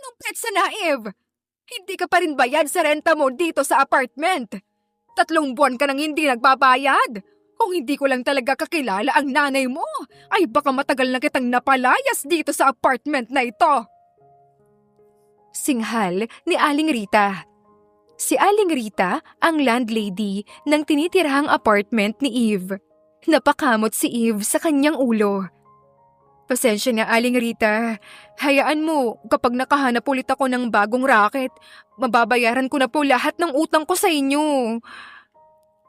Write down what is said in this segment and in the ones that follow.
Anong petsa na, Eve? Hindi ka pa rin bayad sa renta mo dito sa apartment. 3 buwan ka nang hindi nagbabayad. Kung hindi ko lang talaga kakilala ang nanay mo, ay baka matagal na kitang napalayas dito sa apartment na ito. Singhal ni Aling Rita. Si Aling Rita ang landlady ng tinitirahang apartment ni Eve. Napakamot si Eve sa kanyang ulo. Pasensya na, Aling Rita. Hayaan mo, kapag nakahanap ulit ako ng bagong racket, mababayaran ko na po lahat ng utang ko sa inyo.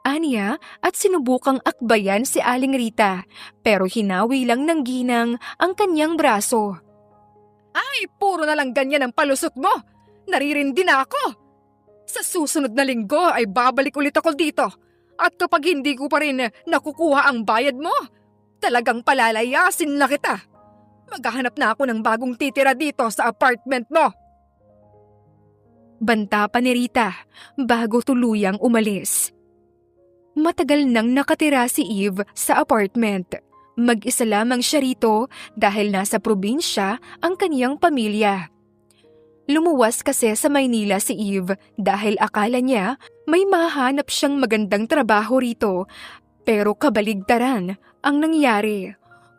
Aniya at sinubukang akbayan si Aling Rita, pero hinawi lang ng ginang ang kanyang braso. Ay, puro na lang ganyan ang palusot mo. Naririndi na ako. Sa susunod na linggo ay babalik ulit ako dito. At kapag hindi ko pa rin nakukuha ang bayad mo, talagang palalayasin na kita. Maghahanap na ako ng bagong titira dito sa apartment mo. Banta pa ni Rita bago tuluyang umalis. Matagal nang nakatira si Eve sa apartment. Mag-isa lamang siya rito dahil nasa probinsya ang kaniyang pamilya. Lumuwas kasi sa Maynila si Eve dahil akala niya may mahanap siyang magandang trabaho rito, pero kabaligtaran ang nangyari.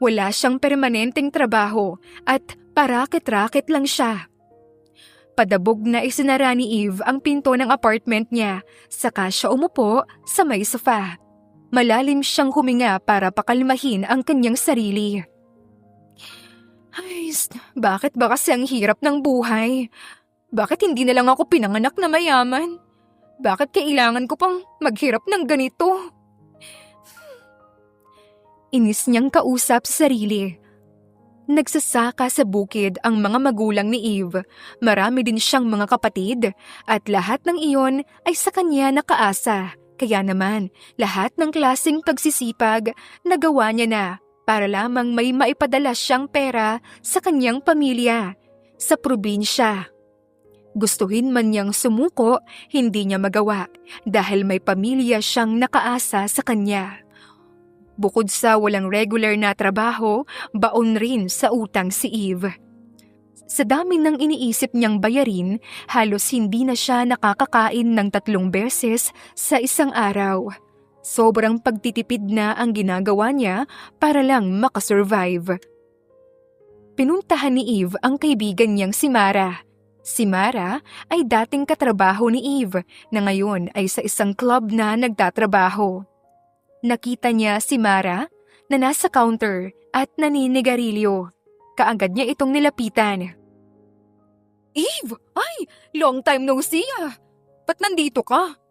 Wala siyang permanenteng trabaho at parakit-rakit lang siya. Padabog na isinara ni Eve ang pinto ng apartment niya, saka siya umupo sa may sofa. Malalim siyang huminga para pakalmahin ang kanyang sarili. Ay, bakit ba kasi ang hirap ng buhay? Bakit hindi na lang ako pinanganak na mayaman? Bakit kailangan ko pang maghirap ng ganito? Inis niyang kausap sa sarili. Nagsasaka sa bukid ang mga magulang ni Eve. Marami din siyang mga kapatid at lahat ng iyon ay sa kanya nakaasa. Kaya naman, lahat ng klaseng pagsisipag nagawa niya na para lamang may maipadala siyang pera sa kanyang pamilya sa probinsya. Gustuhin man niyang sumuko, hindi niya magawa dahil may pamilya siyang nakaasa sa kanya. Bukod sa walang regular na trabaho, baon rin sa utang si Eve. Sa dami ng iniisip niyang bayarin, halos hindi na siya nakakakain ng 3 beses sa isang araw. Sobrang pagtitipid na ang ginagawa niya para lang makasurvive. Pinuntahan ni Eve ang kaibigan niyang si Mara. Si Mara ay dating katrabaho ni Eve na ngayon ay sa isang club na nagtatrabaho. Nakita niya si Mara na nasa counter at naninigarilyo. Kaagad niya itong nilapitan. Eve! Ay! Long time no see ah! Ba't nandito ka?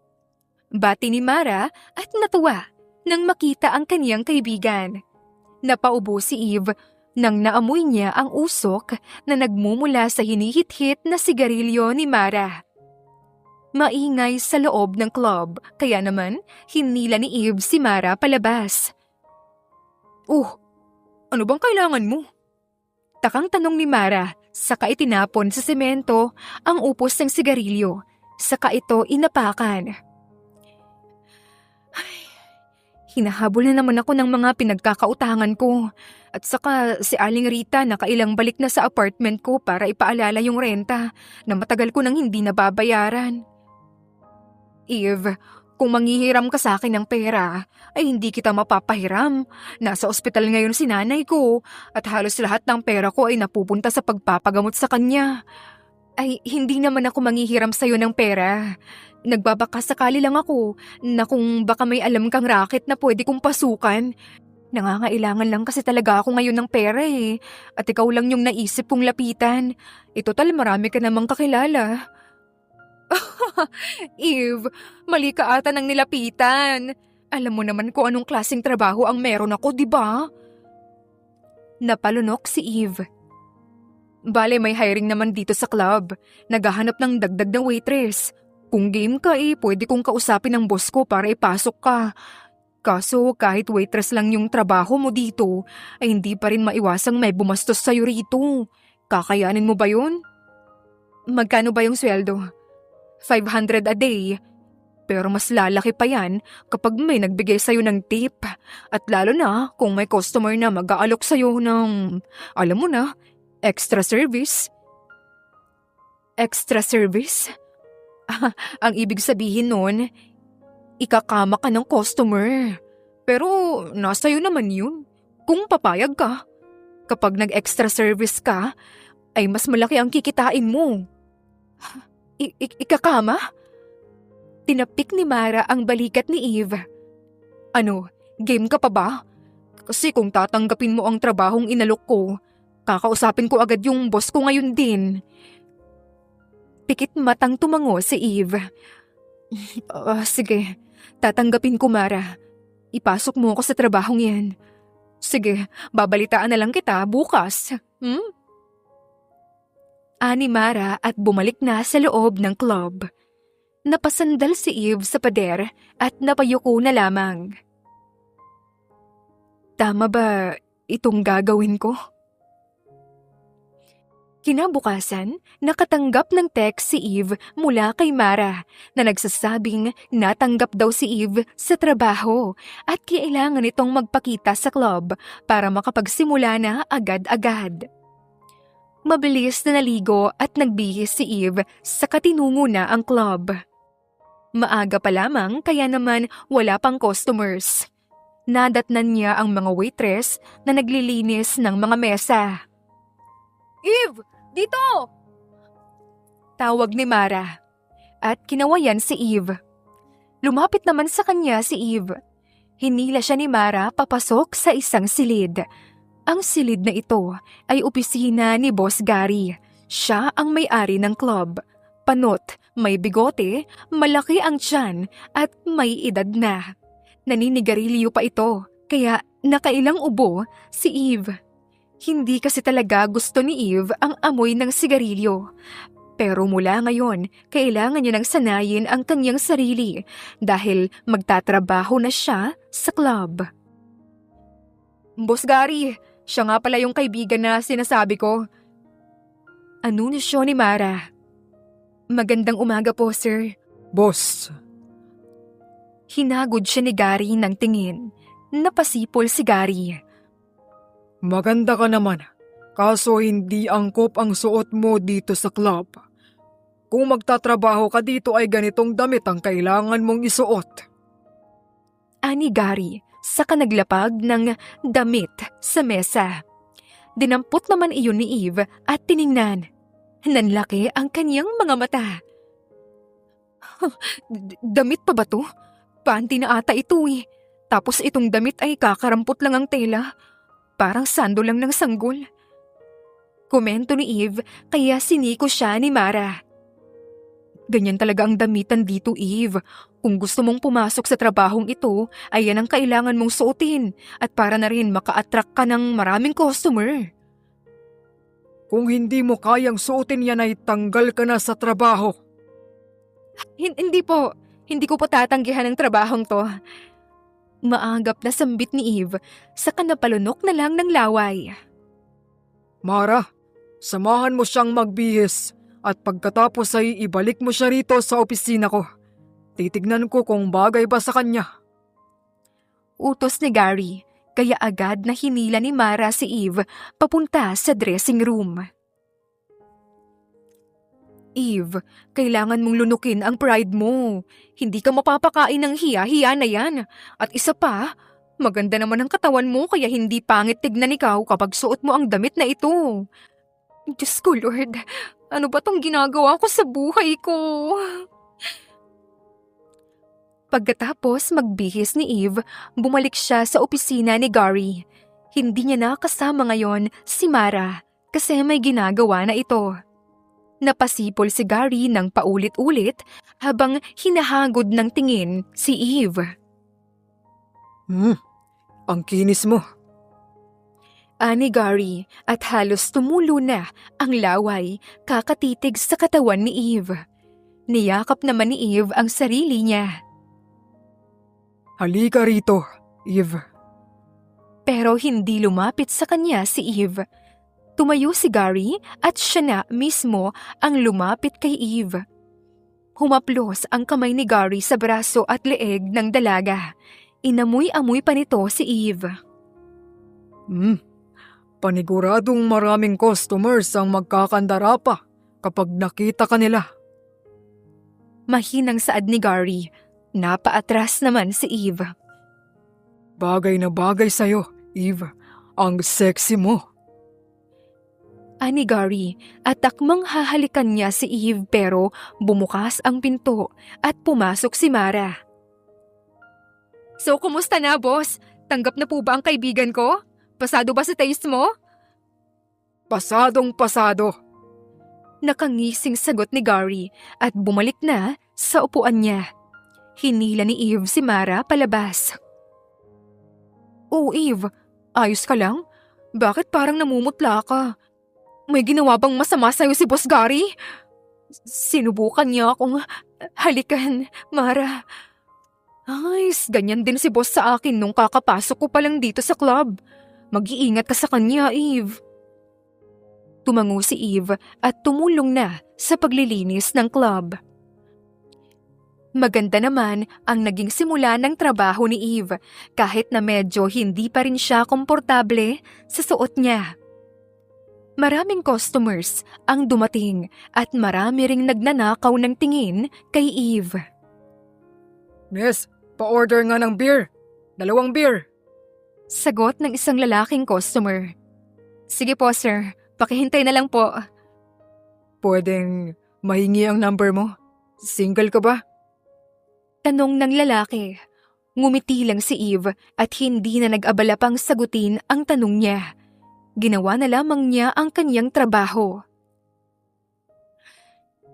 Bati ni Mara at natuwa nang makita ang kaniyang kaibigan. Napaubo si Eve nang naamoy niya ang usok na nagmumula sa hinihit-hit na sigarilyo ni Mara. Maingay sa loob ng club, kaya naman hinila ni Eve si Mara palabas. Ano bang kailangan mo? Takang tanong ni Mara, saka itinapon sa semento ang upos ng sigarilyo, saka ito inapakan. Ay, hinahabol na naman ako ng mga pinagkakautangan ko. At saka si Aling Rita nakailang balik na sa apartment ko para ipaalala yung renta na matagal ko nang hindi nababayaran. Eve, kung manghihiram ka sa akin ng pera, ay hindi kita mapapahiram. Nasa ospital ngayon si nanay ko at halos lahat ng pera ko ay napupunta sa pagpapagamot sa kanya. Ay, hindi naman ako manghihiram sa'yo ng pera. Nagbabaka sakali lang ako na kung baka may alam kang racket na pwede kong pasukan. Nangangailangan lang kasi talaga ako ngayon ng pera eh. At ikaw lang yung naisip kong lapitan. Total marami ka namang kakilala. Eve, mali ka ata ng nilapitan. Alam mo naman kung anong klaseng trabaho ang meron ako, di ba? Napalunok si Eve. Bale, may hiring naman dito sa club. Naghahanap ng dagdag na waitress. Kung game ka pwede kong kausapin ng boss ko para ipasok ka. Kaso kahit waitress lang yung trabaho mo dito, ay hindi pa rin maiwasang may bumastos sa'yo rito. Kakayanin mo ba yun? Magkano ba yung sweldo? 500 a day. Pero mas lalaki pa yan kapag may nagbigay sa'yo ng tip. At lalo na kung may customer na mag-aalok sa'yo ng, alam mo na, extra service. Extra service? Ang ibig sabihin nun, ikakama ka ng customer. Pero nasa iyo naman yun. Kung papayag ka, kapag nag-extra service ka, ay mas malaki ang kikitain mo. Ikakama? Tinapik ni Mara ang balikat ni Eve. Ano, game ka pa ba? Kasi kung tatanggapin mo ang trabahong inalok ko, kakausapin ko agad yung boss ko ngayon din. Pikit matang tumango si Eve. Sige, tatanggapin ko, Mara. Ipasok mo ako sa trabahong yan. Sige, babalitaan na lang kita bukas. Ani Mara at bumalik na sa loob ng club. Napasandal si Eve sa pader at napayuko na lamang. Tama ba itong gagawin ko? Kinabukasan, nakatanggap ng text si Eve mula kay Mara na nagsasabing natanggap daw si Eve sa trabaho at kailangan itong magpakita sa club para makapagsimula na agad-agad. Mabilis na naligo at nagbihis si Eve sa katinungo na ang club. Maaga pa lamang kaya naman wala pang customers. Nadatnan niya ang mga waitress na naglilinis ng mga mesa. Eve! Dito! Tawag ni Mara. At kinawayan si Eve. Lumapit naman sa kanya si Eve. Hinila siya ni Mara papasok sa isang silid. Ang silid na ito ay opisina ni Boss Gary. Siya ang may-ari ng club. Panot, may bigote, malaki ang tiyan at may edad na. Naninigarilyo pa ito, kaya nakailang ubo si Eve. Hindi kasi talaga gusto ni Eve ang amoy ng sigarilyo. Pero mula ngayon, kailangan niya nang sanayin ang kanyang sarili dahil magtatrabaho na siya sa club. Boss Gary, siya nga pala yung kaibigan na sinasabi ko. Anunsyo ni Mara. Magandang umaga po, sir. Boss. Hinagod siya ni Gary ng tingin. Napasipol si Gary. Maganda ka naman, kaso hindi angkop ang suot mo dito sa club. Kung magtatrabaho ka dito ay ganitong damit ang kailangan mong isuot. Ani Gary, saka naglapag ng damit sa mesa. Dinampot naman iyon ni Eve at tiningnan. Nanlaki ang kanyang mga mata. Damit pa ba to? Panty na ata ito eh. Tapos itong damit ay kakarampot lang ang tela. Parang sando lang ng sanggol. Komento ni Eve kaya siniko siya ni Mara. Ganyan talaga ang damitan dito, Eve. Kung gusto mong pumasok sa trabahong ito, ay yan ang kailangan mong suotin at para na rin maka-attract ka ng maraming customer. Kung hindi mo kayang suotin yan ay tanggal ka na sa trabaho. Hindi po. Hindi ko po tatanggihan ang trabahong to. Maagap na sambit ni Eve, saka napalunok na lang ng laway. Mara, samahan mo siyang magbihis at pagkatapos ay ibalik mo siya rito sa opisina ko. Titignan ko kung bagay ba sa kanya. Utos ni Gary, kaya agad na hinila ni Mara si Eve papunta sa dressing room. Eve, kailangan mong lunukin ang pride mo. Hindi ka mapapakain ng hiya-hiya na yan. At isa pa, maganda naman ang katawan mo kaya hindi pangit tignan ikaw kapag suot mo ang damit na ito. Diyos ko, Lord, ano ba tong ginagawa ko sa buhay ko? Pagkatapos magbihis ni Eve, bumalik siya sa opisina ni Gary. Hindi niya nakasama ngayon si Mara kasi may ginagawa na ito. Napasipol si Gary ng paulit-ulit habang hinahagod ng tingin si Eve. Ang kinis mo. Ani Gary at halos tumulo na ang laway kakatitig sa katawan ni Eve. Niyakap naman ni Eve ang sarili niya. Halika rito, Eve. Pero hindi lumapit sa kanya si Eve. Tumayo si Gary at siya na mismo ang lumapit kay Eve. Humaplos ang kamay ni Gary sa braso at leeg ng dalaga. Inamoy-amoy pa nito si Eve. Paniguradong maraming customers ang magkakandara pa kapag nakita ka nila. Mahinang saad ni Gary. Napaatras naman si Eve. Bagay na bagay sa'yo, Eve. Ang sexy mo. Ani Gary at takmang hahalikan niya si Eve pero bumukas ang pinto at pumasok si Mara. So, kumusta na, boss? Tanggap na po ba ang kaibigan ko? Pasado ba sa taste mo? Pasadong pasado. Nakangising sagot ni Gary at bumalik na sa upuan niya. Hinila ni Eve si Mara palabas. Oh, Eve, ayos ka lang? Bakit parang namumutla ka? May ginawa bang masama sa'yo si Boss Gary? Sinubukan niya akong halikan, Mara. Ay, ganyan din si Boss sa akin nung kakapasok ko pa lang dito sa club. Mag-iingat ka sa kanya, Eve. Tumango si Eve at tumulong na sa paglilinis ng club. Maganda naman ang naging simula ng trabaho ni Eve kahit na medyo hindi pa rin siya komportable sa suot niya. Maraming customers ang dumating at marami ring nagnanakaw ng tingin kay Eve. Miss, pa-order nga ng beer. 2 beer. Sagot ng isang lalaking customer. Sige po, sir. Pakihintay na lang po. Pwedeng mahingi ang number mo? Single ka ba? Tanong ng lalaki. Ngumiti lang si Eve at hindi na nag-abala pang sagutin ang tanong niya. Ginawa na lamang niya ang kanyang trabaho.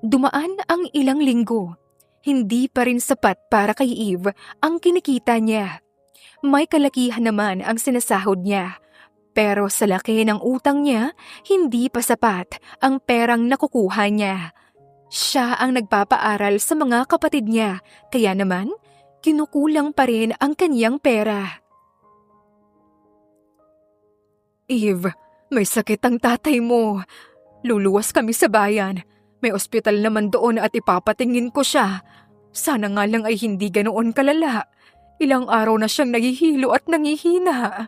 Dumaan ang ilang linggo. Hindi pa rin sapat para kay Eve ang kinikita niya. May kalakihan naman ang sinasahod niya. Pero sa laki ng utang niya, hindi pa sapat ang perang nakukuha niya. Siya ang nagpapaaral sa mga kapatid niya, kaya naman, kinukulang pa rin ang kanyang pera. Eve, may sakit ang tatay mo. Luluwas kami sa bayan. May ospital naman doon at ipapatingin ko siya. Sana nga lang ay hindi ganoon kalala. Ilang araw na siyang nahihilo at nangihina.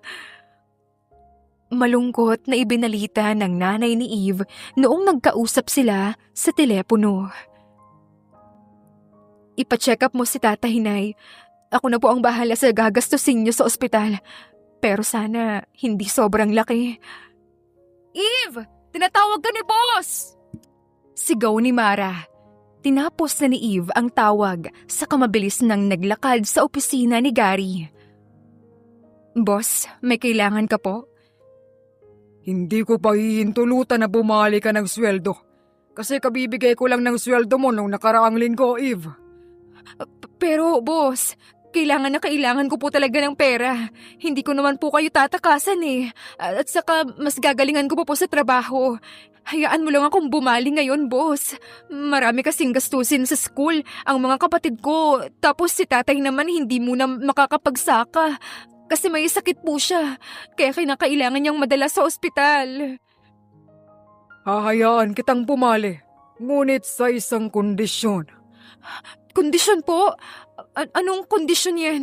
Malungkot na ibinalita ng nanay ni Eve noong nagkausap sila sa telepono. Ipa-check up mo si Tatay, Nay. Ako na po ang bahala sa gagastusin niyo sa ospital. Pero sana hindi sobrang laki. Eve! Tinatawag ka ni boss! Sigaw ni Mara. Tinapos na ni Eve ang tawag sa kamabilis ng naglakad sa opisina ni Gary. Boss, may kailangan ka po? Hindi ko pa hihintulutan na bumali ka ng sweldo. Kasi kabibigay ko lang ng sweldo mo nung nakaraang linggo, Eve. Pero, boss, kailangan ko po talaga ng pera. Hindi ko naman po kayo tatakasan eh. At saka, mas gagalingan ko po sa trabaho. Hayaan mo lang akong bumali ngayon, boss. Marami kasing gastusin sa school, ang mga kapatid ko. Tapos si tatay naman hindi muna makakapagsaka. Kasi may sakit po siya, kaya kinakailangan niyang madala sa ospital. Hahayaan kitang bumali, ngunit sa isang kondisyon. Kondisyon po? Anong kondisyon yan?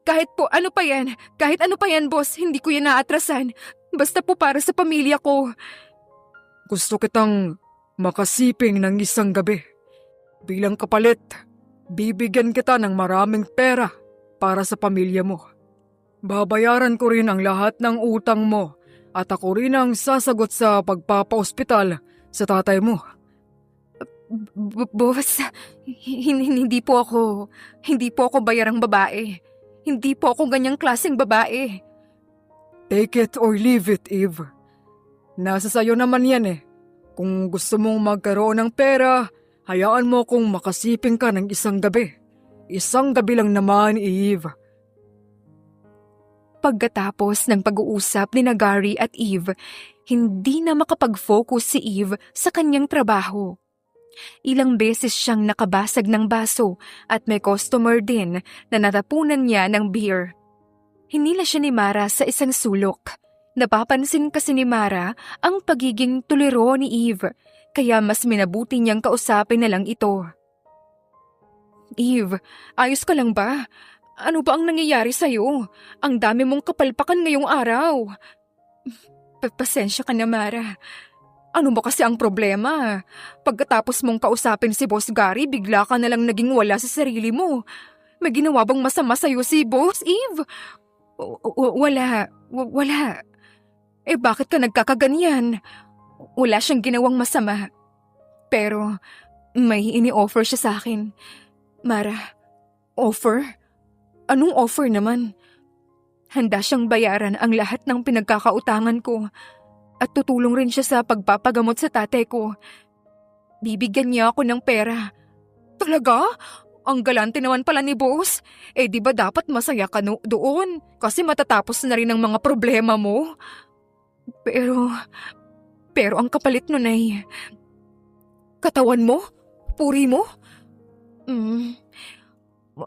Kahit ano pa yan, boss, hindi ko yan naatrasan. Basta po para sa pamilya ko. Gusto kitang makasiping ng isang gabi. Bilang kapalit, bibigyan kita ng maraming pera para sa pamilya mo. Babayaran ko rin ang lahat ng utang mo at ako rin ang sasagot sa pagpapa-ospital sa tatay mo. Boss, hindi po ako bayarang babae. Hindi po ako ganyang klaseng babae. Take it or leave it, Eve. Nasa sayo naman yan eh. Kung gusto mong magkaroon ng pera, hayaan mo kung makasiping ka ng isang gabi. Isang gabi lang naman, Eve. Pagkatapos ng pag-uusap ni Gary at Eve, hindi na makapag-focus si Eve sa kanyang trabaho. Ilang beses siyang nakabasag ng baso at may customer din na natapunan niya ng beer. Hinila siya ni Mara sa isang sulok. Napapansin kasi ni Mara ang pagiging tuliro ni Eve, kaya mas minabuti niyang kausapin na lang ito. Eve, ayos ka lang ba? Ano ba ang nangyayari sa'yo? Ang dami mong kapalpakan ngayong araw. Pasensya ka na, Mara. Ano ba kasi ang problema? Pagkatapos mong kausapin si Boss Gary, bigla ka na lang naging wala sa sarili mo. May ginawa bang masama sa'yo si Boss Eve? Wala. Eh bakit ka nagkakaganyan? Wala siyang ginawang masama. Pero may ini-offer siya sa akin. Mara, offer? Anong offer naman? Handa siyang bayaran ang lahat ng pinagkakautangan ko. At tutulong rin siya sa pagpapagamot sa tatay ko. Bibigyan niya ako ng pera. Talaga? Ang galante naman pala ni boss. Eh di ba dapat masaya ka doon? Kasi matatapos na rin ang mga problema mo. Pero ang kapalit nun ay... Katawan mo? Puri mo?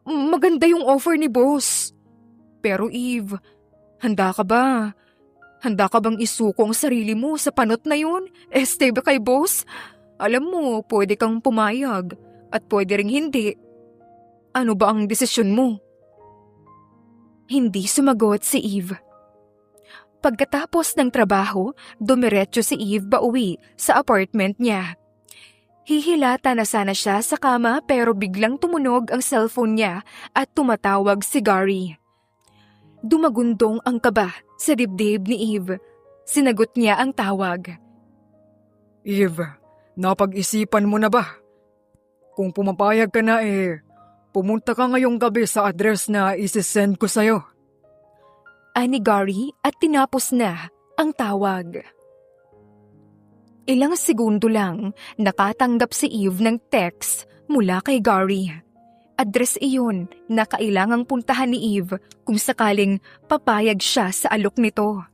Maganda yung offer ni boss. Pero Eve, handa ka ba? Handa ka bang isuko ang sarili mo sa panot na yun? Este ba kay boss? Alam mo, pwede kang pumayag at pwede ring hindi. Ano ba ang desisyon mo? Hindi sumagot si Eve. Pagkatapos ng trabaho, dumiretso si Eve pauwi sa apartment niya. Hihilata na sana siya sa kama pero biglang tumunog ang cellphone niya at tumatawag si Gary. Dumagundong ang kaba sa dibdib ni Eve. Sinagot niya ang tawag. Eve, napag-isipan mo na ba? Kung pumapayag ka na pumunta ka ngayong gabi sa address na isisend ko sa'yo. Ani Gary at tinapos na ang tawag. Ilang segundo lang nakatanggap si Eve ng text mula kay Gary. Address iyon na kailangang puntahan ni Eve kung sakaling papayag siya sa alok nito.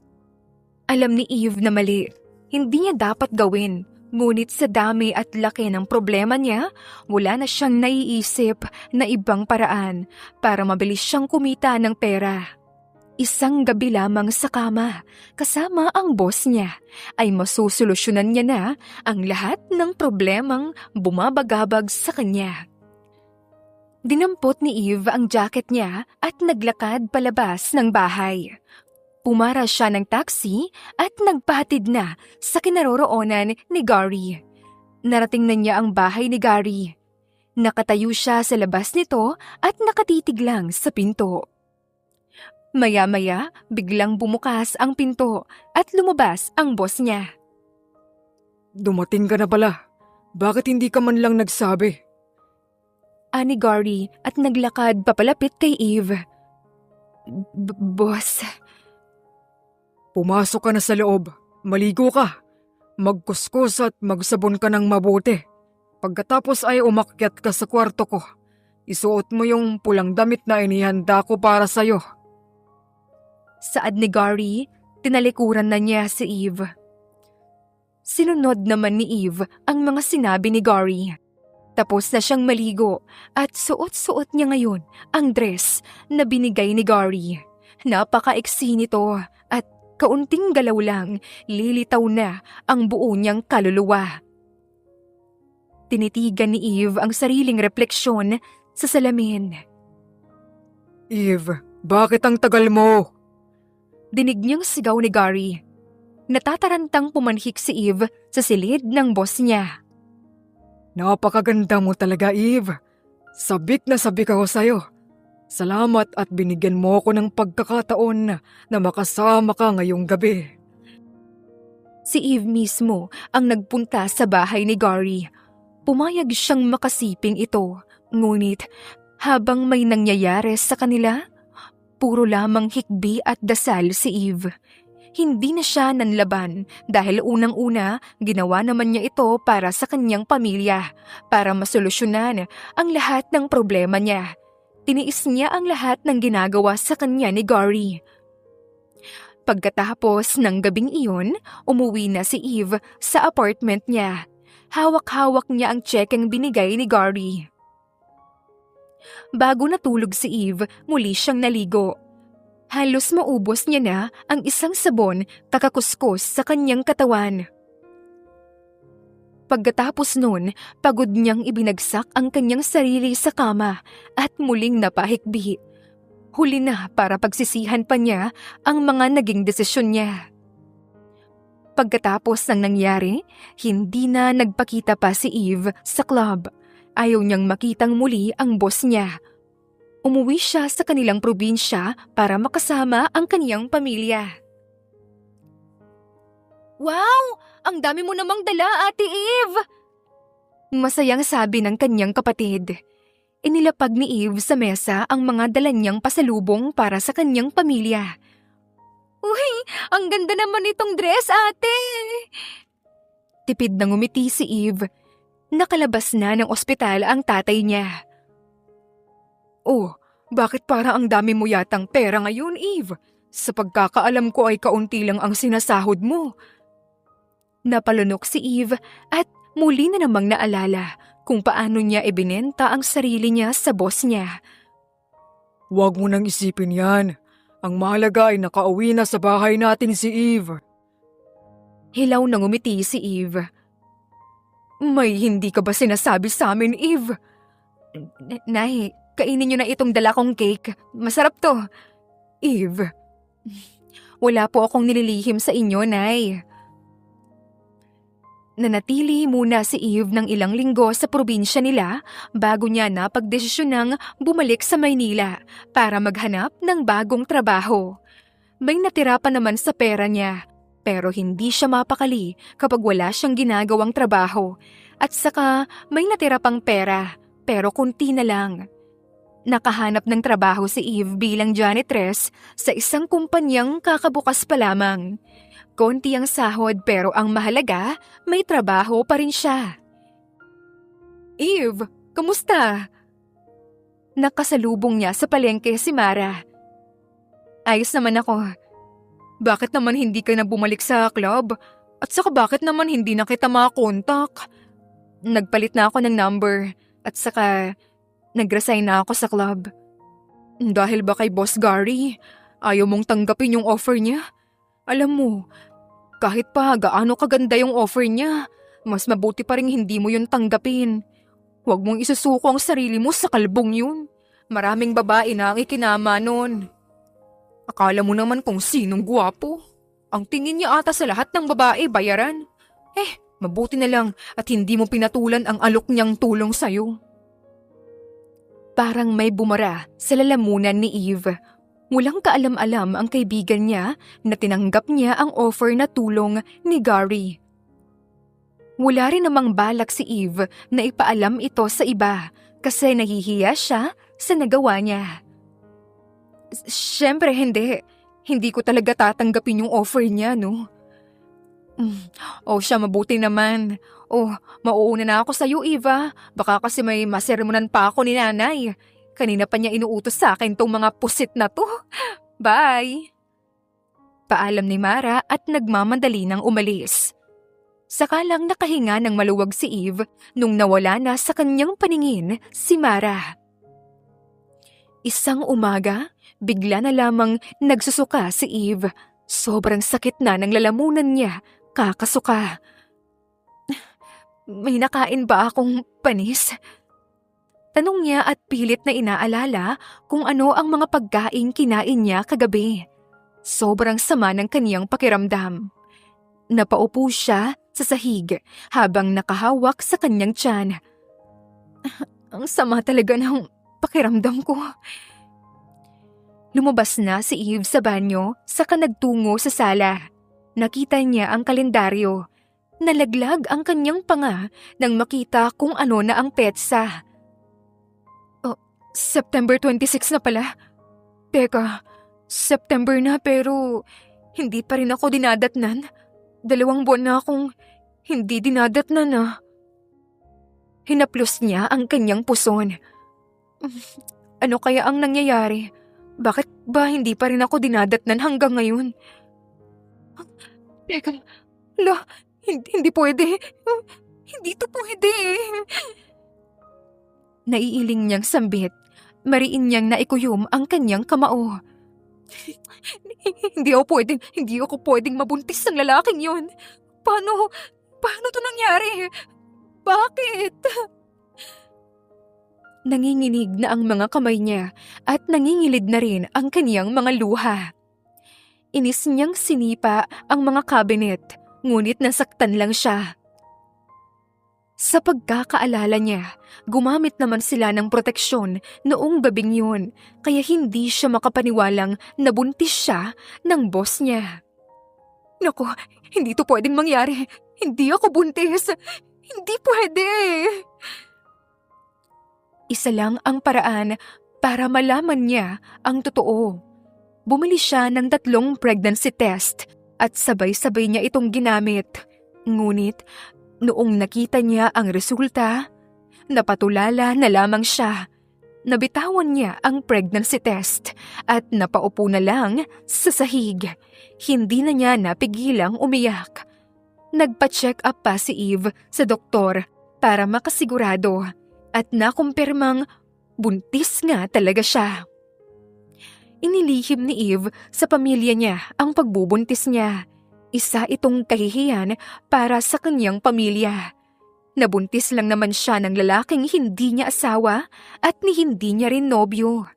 Alam ni Eve na mali, hindi niya dapat gawin. Ngunit sa dami at laki ng problema niya, wala na siyang naiisip na ibang paraan para mabilis siyang kumita ng pera. Isang gabi lamang sa kama, kasama ang boss niya, ay masusolusyonan niya na ang lahat ng problemang bumabagabag sa kanya. Dinampot ni Eve ang jacket niya at naglakad palabas ng bahay. Pumara siya ng taxi at nagpahatid na sa kinaroroonan ni Gary. Narating na niya ang bahay ni Gary. Nakatayo siya sa labas nito at nakatitig lang sa pinto. Maya-maya, biglang bumukas ang pinto at lumabas ang boss niya. Dumating ka na pala. Bakit hindi ka man lang nagsabi? Ani Gary at naglakad papalapit kay Eve. Boss. Pumasok ka na sa loob. Maligo ka. Magkuskus at magsabon ka ng mabuti. Pagkatapos ay umakyat ka sa kwarto ko. Isuot mo yung pulang damit na inihanda ko para sa'yo. Saad ni Gary, tinalikuran na niya si Eve. Sinunod naman ni Eve ang mga sinabi ni Gary. Tapos na siyang maligo at suot-suot niya ngayon ang dress na binigay ni Gary. Napaka-iksi nito at kaunting galaw lang, lilitaw na ang buo niyang kaluluwa. Tinitigan ni Eve ang sariling refleksyon sa salamin. Eve, bakit ang tagal mo? Dinig niyang sigaw ni Gary. Natatarantang pumanhik si Eve sa silid ng boss niya. Napakaganda mo talaga, Eve. Sabik na sabik ako sa'yo. Salamat at binigyan mo ako ng pagkakataon na makasama ka ngayong gabi. Si Eve mismo ang nagpunta sa bahay ni Gary. Pumayag siyang makasiping ito, ngunit habang may nangyayari sa kanila, puro lamang hikbi at dasal si Eve. Hindi na siya nanlaban dahil unang-una ginawa naman niya ito para sa kanyang pamilya, para masolusyonan ang lahat ng problema niya. Tiniis niya ang lahat ng ginagawa sa kanya ni Gary. Pagkatapos ng gabing iyon, umuwi na si Eve sa apartment niya. Hawak-hawak niya ang tsekeng binigay ni Gary. Bago natulog si Eve, muli siyang naligo. Halos maubos niya na ang isang sabon kakakuskus sa kanyang katawan. Pagkatapos nun, pagod niyang ibinagsak ang kanyang sarili sa kama at muling napahikbi. Huli na para pagsisihan pa niya ang mga naging desisyon niya. Pagkatapos ng nangyari, hindi na nagpakita pa si Eve sa club. Ayaw niyang makitang muli ang boss niya. Umuwi siya sa kanilang probinsya para makasama ang kaniyang pamilya. Wow! Ang dami mo namang dala, Ate Eve! Masayang sabi ng kanyang kapatid. Inilapag ni Eve sa mesa ang mga dala niyang pasalubong para sa kanyang pamilya. Uy, ang ganda naman itong dress, ate! Tipid na ngumiti si Eve. Nakalabas na ng ospital ang tatay niya. Oh, bakit para ang dami mo yatang pera ngayon, Eve? Sa pagkakaalam ko ay kaunti lang ang sinasahod mo. Napalunok si Eve at muli na namang naalala kung paano niya ibinenta ang sarili niya sa boss niya. Huwag mo nang isipin yan. Ang mahalaga ay nakauwi na sa bahay natin si Eve. Hilaw na ngumiti si Eve. May hindi ka ba sinasabi sa amin, Eve? Nay, kainin niyo na itong dala kong cake. Masarap to. Eve, wala po akong nililihim sa inyo, Nay. Nanatili muna si Eve ng ilang linggo sa probinsya nila bago niya napagdesisyonang bumalik sa Maynila para maghanap ng bagong trabaho. May natira pa naman sa pera niya, pero hindi siya mapakali kapag wala siyang ginagawang trabaho. At saka may natira pang pera, pero kunti na lang. Nakahanap ng trabaho si Eve bilang janitress sa isang kumpanyang kakabukas pa lamang. Konti ang sahod pero ang mahalaga, may trabaho pa rin siya. Eve, kamusta? Nakasalubong niya sa palengke si Mara. Ayos naman ako. Bakit naman hindi ka na bumalik sa club? At saka bakit naman hindi na kita makakontak? Nagpalit na ako ng number at saka nag-resign na ako sa club. Dahil ba kay Boss Gary, ayaw mong tanggapin yung offer niya? Alam mo, kahit pa gaano kaganda yung offer niya, mas mabuti pa rin hindi mo yun tanggapin. Huwag mong isusuko ang sarili mo sa kalbong yun. Maraming babae na ang ikinama nun. Akala mo naman kung sinong gwapo. Ang tingin niya ata sa lahat ng babae bayaran. Mabuti na lang at hindi mo pinatulan ang alok niyang tulong sa'yo. Parang may bumara sa lalamunan ni Eve. Walang kaalam-alam ang kaibigan niya na tinanggap niya ang offer na tulong ni Gary. Wala rin namang balak si Eve na ipaalam ito sa iba kasi nahihiya siya sa nagawa niya. Siyempre hindi. Hindi ko talaga tatanggapin yung offer niya, no? Siya mabuti naman. Mauuna na ako sa'yo, Eva. Baka kasi may masermonan pa ako ni nanay. Kanina pa niya inuutos sa akin tong mga pusit na to. Bye! Paalam ni Mara at nagmamadali ng umalis. Sakalang nakahinga ng maluwag si Eve nung nawala na sa kanyang paningin si Mara. Isang umaga, bigla na lamang nagsusuka si Eve. Sobrang sakit na ng lalamunan niya, kakasuka. May nakain ba akong panis? Tanong niya at pilit na inaalala kung ano ang mga pagkaing kinain niya kagabi. Sobrang sama ng kaniyang pakiramdam. Napaupo siya sa sahig habang nakahawak sa kanyang tiyan. Ang sama talaga ng pakiramdam ko. Lumabas na si Eve sa banyo saka nagtungo sa sala. Nakita niya ang kalendaryo. Nalaglag ang kanyang panga nang makita kung ano na ang petsa. September 26 na pala. Teka, September na pero hindi pa rin ako dinadatnan. 2 buwan na akong hindi dinadatnan na. Hinaplos niya ang kanyang puson. Ano kaya ang nangyayari? Bakit ba hindi pa rin ako dinadatnan hanggang ngayon? Teka, hindi pwede. Hindi to pwede. Naiiling niyang sambit. Mariin niyang naikuyom ang kanyang kamao. Hindi ako pwedeng mabuntis ng lalaking yun. Paano to nangyari? Bakit? Nanginginig na ang mga kamay niya at nangingilid na rin ang kaniyang mga luha. Inis niyang sinipa ang mga cabinet. ngunit nasaktan lang siya. Sa pagkakaalala niya, gumamit naman sila ng proteksyon noong gabing yun, kaya hindi siya makapaniwalang nabuntis siya ng boss niya. Naku, hindi to pwedeng mangyari. Hindi ako buntis. Hindi pwede. Isa lang ang paraan para malaman niya ang totoo. Bumili siya ng 3 pregnancy test at sabay-sabay niya itong ginamit. Ngunit noong nakita niya ang resulta, napatulala na lamang siya. Nabitawan niya ang pregnancy test at napaupo na lang sa sahig. Hindi na niya napigilang umiyak. Nagpa-check up pa si Eve sa doktor para makasigurado at nakumpirmang buntis nga talaga siya. Inilihim ni Eve sa pamilya niya ang pagbubuntis niya. Isa itong kahihiyan para sa kanyang pamilya. Nabuntis lang naman siya ng lalaking hindi niya asawa at ni hindi niya rin nobyo.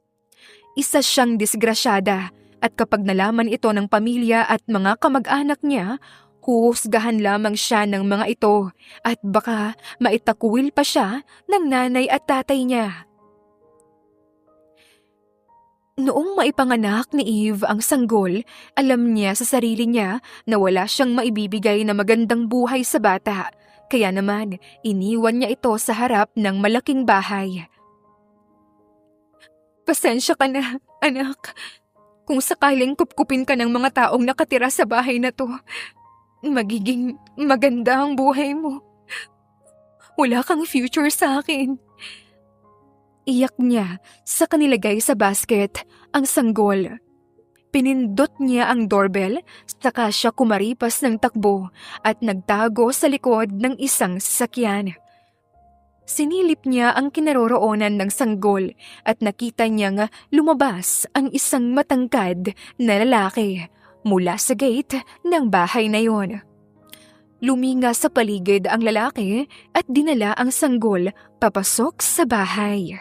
Isa siyang disgrasyada at kapag nalaman ito ng pamilya at mga kamag-anak niya, huhusgahan lamang siya ng mga ito at baka maitakwil pa siya ng nanay at tatay niya. Noong maipanganak ni Eve ang sanggol, alam niya sa sarili niya na wala siyang maibibigay na magandang buhay sa bata. Kaya naman, iniwan niya ito sa harap ng malaking bahay. Pasensya ka na, anak. Kung sakaling kupkupin ka ng mga taong nakatira sa bahay na to, magiging maganda ang buhay mo. Wala kang future sa akin. Iyak niya sa kanilagay sa basket ang sanggol. Pinindot niya ang doorbell, saka siya kumaripas ng takbo at nagtago sa likod ng isang sasakyan. Sinilip niya ang kinaroroonan ng sanggol at nakita niyang lumabas ang isang matangkad na lalaki mula sa gate ng bahay na yon. Luminga sa paligid ang lalaki at dinala ang sanggol papasok sa bahay.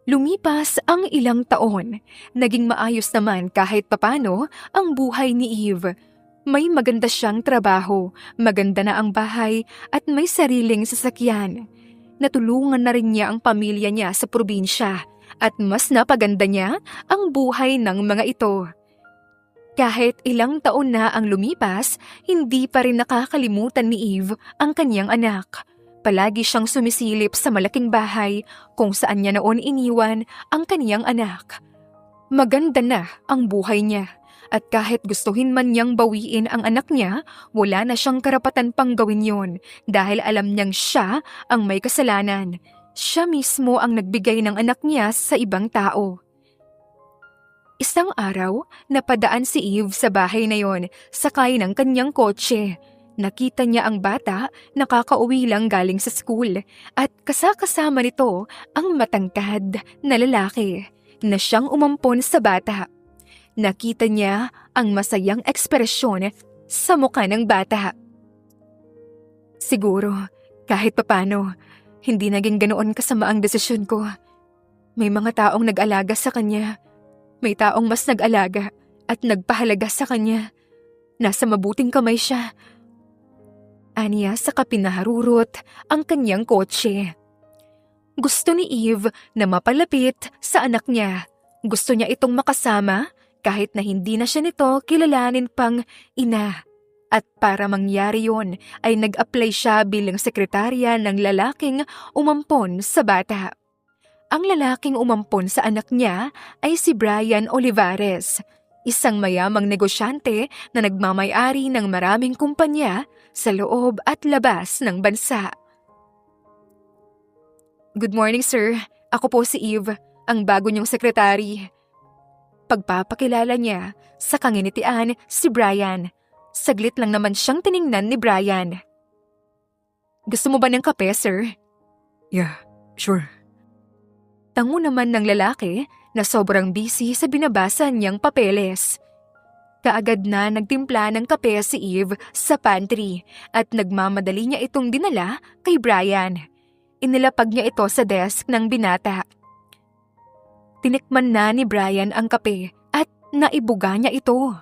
Lumipas ang ilang taon, naging maayos naman kahit papano ang buhay ni Eve. May maganda siyang trabaho, maganda na ang bahay at may sariling sasakyan. Natulungan na rin niya ang pamilya niya sa probinsya at mas napaganda niya ang buhay ng mga ito. Kahit ilang taon na ang lumipas, hindi pa rin nakakalimutan ni Eve ang kanyang anak. Palagi siyang sumisilip sa malaking bahay kung saan niya noon iniwan ang kaniyang anak. Maganda na ang buhay niya at kahit gustuhin man niyang bawiin ang anak niya, wala na siyang karapatan pang gawin yon dahil alam niyang siya ang may kasalanan. Siya mismo ang nagbigay ng anak niya sa ibang tao. Isang araw, napadaan si Eve sa bahay na yon sakay ng kanyang kotse. Nakita niya ang bata nakakauwi lang galing sa school at kasama nito ang matangkad na lalaki na siyang umampon sa bata. Nakita niya ang masayang ekspresyon sa mukha ng bata. Siguro, kahit papano, hindi naging ganoon kasama ang desisyon ko. May mga taong nag-alaga sa kanya. May taong mas nag-alaga at nagpahalaga sa kanya. Nasa mabuting kamay siya. Aniya saka pinaharurot ang kanyang kotse. Gusto ni Eve na mapalapit sa anak niya. Gusto niya itong makasama kahit na hindi na siya nito kilalanin pang ina. At para mangyari yon ay nag-apply siya bilang sekretarya ng lalaking umampon sa bata. Ang lalaking umampon sa anak niya ay si Brian Olivares, isang mayamang negosyante na nagmamay-ari ng maraming kumpanya sa loob at labas ng bansa. Good morning, sir. Ako po si Eve, ang bago niyong sekretary. Pagpapakilala niya, sa kanginitian si Brian. Saglit lang naman siyang tiningnan ni Brian. Gusto mo ba ng kape, sir? Yeah, sure. Tango naman ng lalaki na sobrang busy sa binabasa niyang papeles. Kaagad na nagtimpla ng kape si Eve sa pantry at nagmamadali niya itong dinala kay Brian. Inilapag niya ito sa desk ng binata. Tinikman na ni Brian ang kape at naibuga niya ito.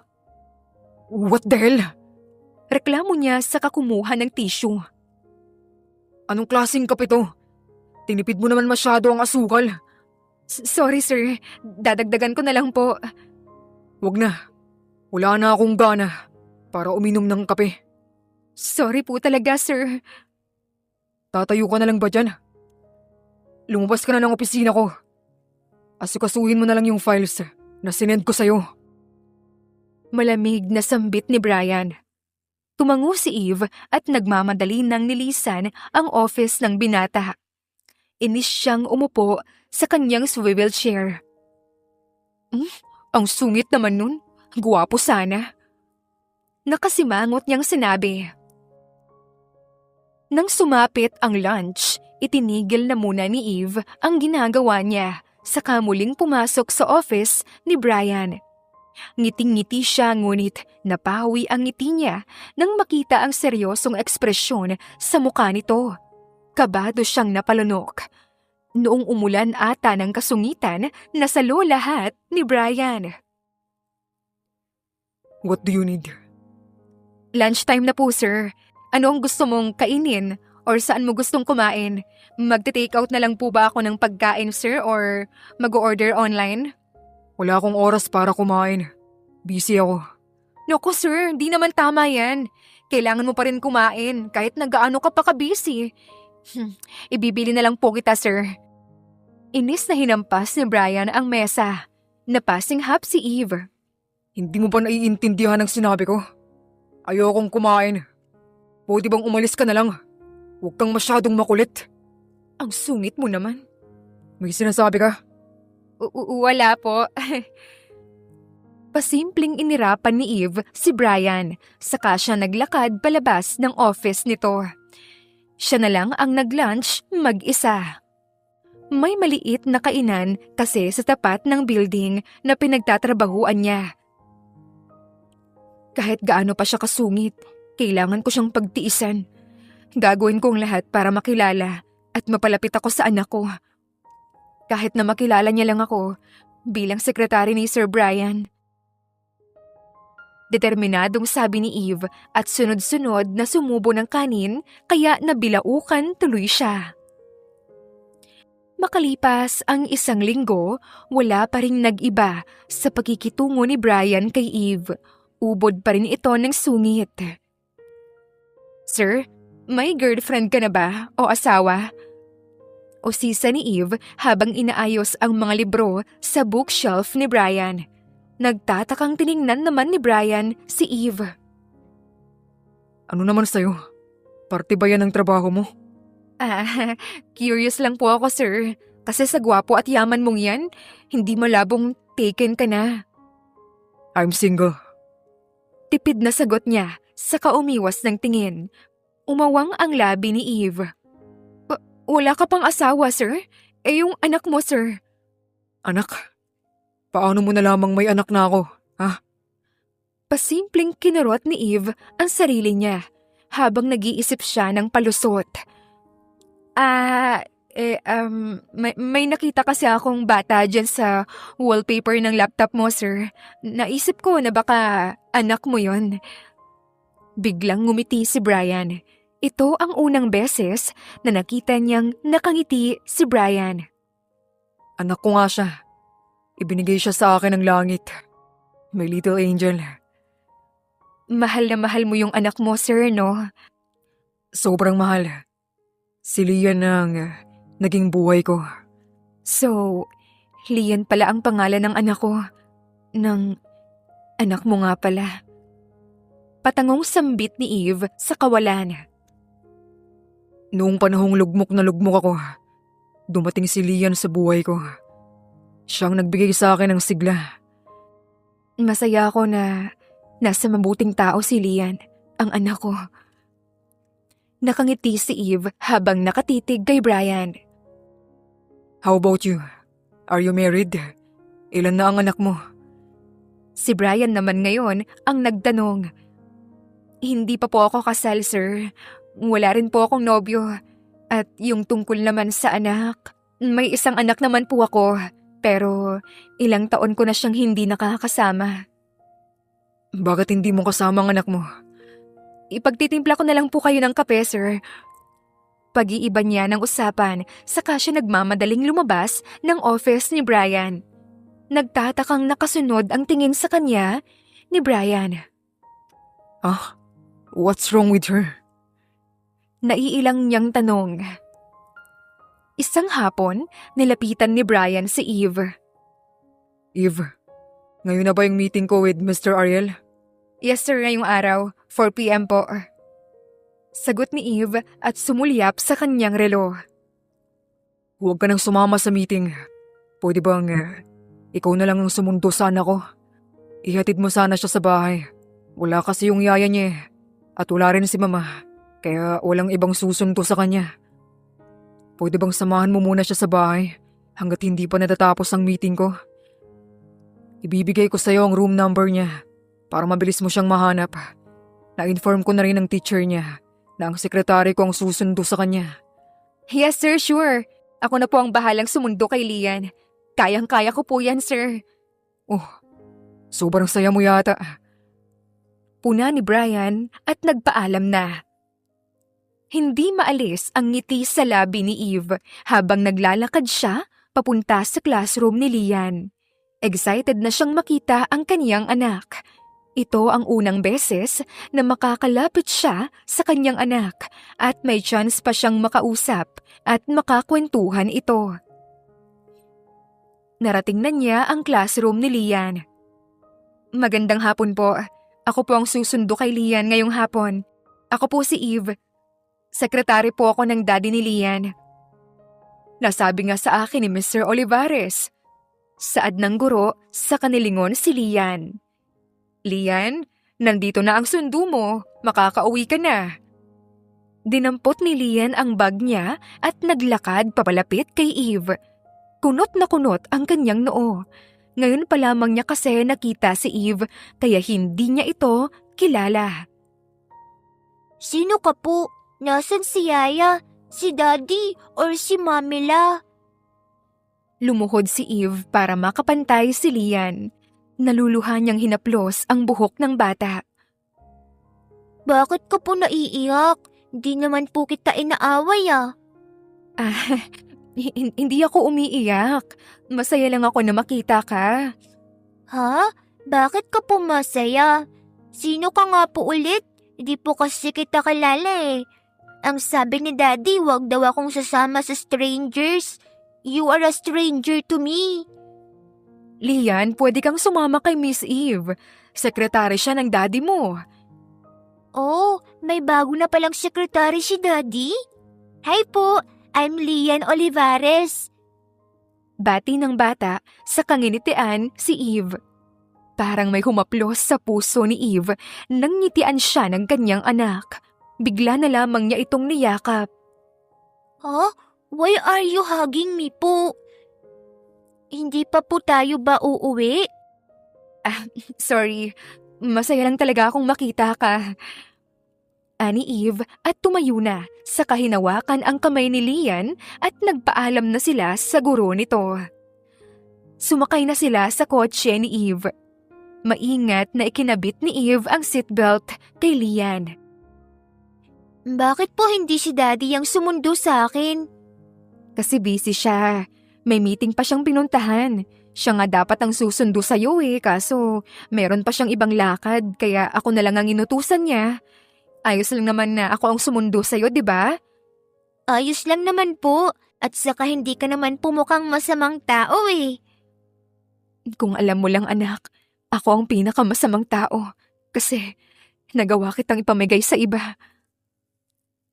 What the hell? Reklamo niya sa kumuha ng tissue. Anong klaseng kape to? Tinipid mo naman masyado ang asukal. Sorry sir, dadagdagan ko na lang po. Wag na. Wala na akong gana para uminom ng kape. Sorry po talaga sir. Tatayo ka na lang ba dyan? Lumabas ka na ng opisina ko. Asikasuhin mo na lang yung files na sinend ko sa'yo. Malamig na sambit ni Brian. Tumango si Eve at nagmamadali nang nilisan ang office ng binata. Inis siyang umupo sa kanyang swivel chair. Ang sungit naman nun. Guwapo sana. Nakasimangot niyang sinabi. Nang sumapit ang lunch, itinigil na muna ni Eve ang ginagawa niya saka muling pumasok sa office ni Brian. Ngiting-ngiti siya ngunit napawi ang ngiti niya nang makita ang seryosong ekspresyon sa mukha nito. Kabado siyang napalunok. Noong umulan ata ng kasungitan, nasalo lahat ni Brian. What do you need? Lunchtime na po sir. Ano ang gusto mong kainin or saan mo gustong kumain? Magte-take out na lang po ba ako ng pagkain sir or mag-order online? Wala akong oras para kumain. Busy ako. Naku sir, di naman tama yan. Kailangan mo pa rin kumain kahit nagaano ka pa ka-busy. Ibibili na lang po kita sir. Inis na hinampas ni Brian ang mesa. Napasinghap si Eve. Hindi mo ba naiintindihan ang sinabi ko? Ayokong kumain. Pwede bang umalis ka na lang? Huwag kang masyadong makulit. Ang sungit mo naman. May sinasabi ka? Wala po. Pasimpleng inirapan ni Eve si Brian, saka siya naglakad palabas ng office nito. Siya na lang ang nag-lunch mag-isa. May maliit na kainan kasi sa tapat ng building na pinagtatrabahuan niya. Kahit gaano pa siya kasungit, kailangan ko siyang pagtiisan. Gagawin ko ang lahat para makilala at mapalapit ako sa anak ko. Kahit na makilala niya lang ako bilang sekretary ni Sir Brian. Determinadong sabi ni Eve at sunod-sunod na sumubo ng kanin kaya nabilaukan tuloy siya. Makalipas ang 1 linggo, wala pa ring nag-iba sa pagkikitungo ni Brian kay Eve. Ubod pa rin ito ng sungit. Sir, may girlfriend ka na ba o asawa? Usisa ni Eve habang inaayos ang mga libro sa bookshelf ni Brian. Nagtatakang tiningnan naman ni Brian si Eve. Ano naman sa'yo? Parte ba yan ng trabaho mo? Curious lang po ako sir. Kasi sa gwapo at yaman mong yan, hindi malabong taken ka na. I'm single. Tipid na sagot niya, saka umiwas ng tingin. Umawang ang labi ni Eve. Wala ka pang asawa sir? Eh yung anak mo sir. Anak? Paano mo na lamang may anak na ako, ha? Pasimpleng kinurot ni Eve ang sarili niya habang nag-iisip siya ng palusot. May nakita kasi akong bata dyan sa wallpaper ng laptop mo, sir. Naisip ko na baka anak mo yon. Biglang ngumiti si Brian. Ito ang unang beses na nakita niyang nakangiti si Brian. Anak ko nga siya. Ibinigay siya sa akin ng langit. My little angel. Mahal na mahal mo yung anak mo, sir, no? Sobrang mahal. Si Lian ang naging buhay ko. So, Lian pala ang pangalan ng anak ko. Ng anak mo nga pala. Patangong sambit ni Eve sa kawalan. Noong panahong lugmok na lugmok ako, dumating si Lian sa buhay ko. Siyang nagbigay sa akin ng sigla. Masaya ako na nasa mabuting tao si Lian, ang anak ko. Nakangiti si Eve habang nakatitig kay Brian. How about you? Are you married? Ilan na ang anak mo? Si Brian naman ngayon ang nagtanong. Hindi pa po ako kasal, sir. Wala rin po akong nobyo. At yung tungkol naman sa anak, may isang anak naman po ako. Pero ilang taon ko na siyang hindi nakakasama. Bakit hindi mo kasama ang anak mo? Ipagtitimpla ko na lang po kayo ng kape, sir. Pag-iiba niya ng usapan, saka siya nagmamadaling lumabas ng office ni Brian. Nagtatakang nakasunod ang tingin sa kanya ni Brian. Ah, what's wrong with her? Naiilang niyang tanong. Isang hapon, nilapitan ni Brian si Eve. Eve, ngayon na ba yung meeting ko with Mr. Ariel? Yes sir, ngayong araw, 4 p.m. po. Sagot ni Eve at sumulyap sa kanyang relo. Huwag ka nang sumama sa meeting. Pwede bang ikaw na lang ang sumundo sa anak ko? Ihatid mo sana siya sa bahay. Wala kasi yung yaya niya at wala rin si mama. Kaya walang ibang susundo sa kanya. Pwede bang samahan mo muna siya sa bahay hanggat hindi pa natatapos ang meeting ko? Ibibigay ko sa iyo ang room number niya para mabilis mo siyang mahanap. Na-inform ko na rin ng teacher niya na ang sekretary ko ang susundo sa kanya. Yes sir, sure. Ako na po ang bahalang sumundo kay Lian. Kayang-kaya ko po yan, sir. Oh, sobrang saya mo yata. Puna ni Brian at nagpaalam na. Hindi maalis ang ngiti sa labi ni Eve habang naglalakad siya papunta sa classroom ni Lian. Excited na siyang makita ang kaniyang anak. Ito ang unang beses na makakalapit siya sa kanyang anak at may chance pa siyang makausap at makakwentuhan ito. Narating na niya ang classroom ni Lian. Magandang hapon po. Ako po ang susundo kay Lian ngayong hapon. Ako po si Eve. Sekretary po ako ng daddy ni Lian. Nasabi nga sa akin ni Mr. Olivares. Saad ng guro sa kanilingon si Lian. Lian, nandito na ang sundo mo. Makakauwi ka na. Dinampot ni Lian ang bag niya at naglakad papalapit kay Eve. Kunot na kunot ang kanyang noo. Ngayon pa lamang niya kasi nakita si Eve kaya hindi niya ito kilala. Sino ka po? Nasaan si Yaya? Si Daddy or si Mamila? Lumuhod si Eve para makapantay si Lian. Naluluha niyang hinaplos ang buhok ng bata. Bakit ka po naiiyak? Di naman po kita inaaway ah. Hindi ako umiiyak. Masaya lang ako na makita ka. Ha? Bakit ka po masaya? Sino ka nga po ulit? Di po kasi kita kilala eh. Ang sabi ni Daddy, wag daw akong sasama sa strangers. You are a stranger to me. Lian, pwede kang sumama kay Miss Eve. Sekretary siya ng daddy mo. Oh, may bago na palang sekretary si Daddy? Hi po, I'm Lian Olivares. Bati ng bata sa kanginitian si Eve. Parang may humaplos sa puso ni Eve nang ngitian siya ng kanyang anak. Bigla na lamang niya itong niyakap. Huh? Why are you hugging me po? Hindi pa po tayo ba uuwi? Sorry, masaya lang talaga akong makita ka. Ani Eve at tumayo na sa kahinawakan ang kamay ni Lian at nagpaalam na sila sa guro nito. Sumakay na sila sa kotse ni Eve. Maingat na ikinabit ni Eve ang seatbelt kay Lian. Bakit po hindi si Daddy ang sumundo sa akin? Kasi busy siya. May meeting pa siyang pinuntahan. Siya nga dapat ang susundo sa'yo kaso meron pa siyang ibang lakad kaya ako na lang ang inutusan niya. Ayos lang naman na ako ang sumundo sa'yo, di ba? Ayos lang naman po at saka hindi ka naman po mukhang masamang tao eh. Kung alam mo lang anak, ako ang pinakamasamang tao kasi nagawa kitang ipamigay sa iba.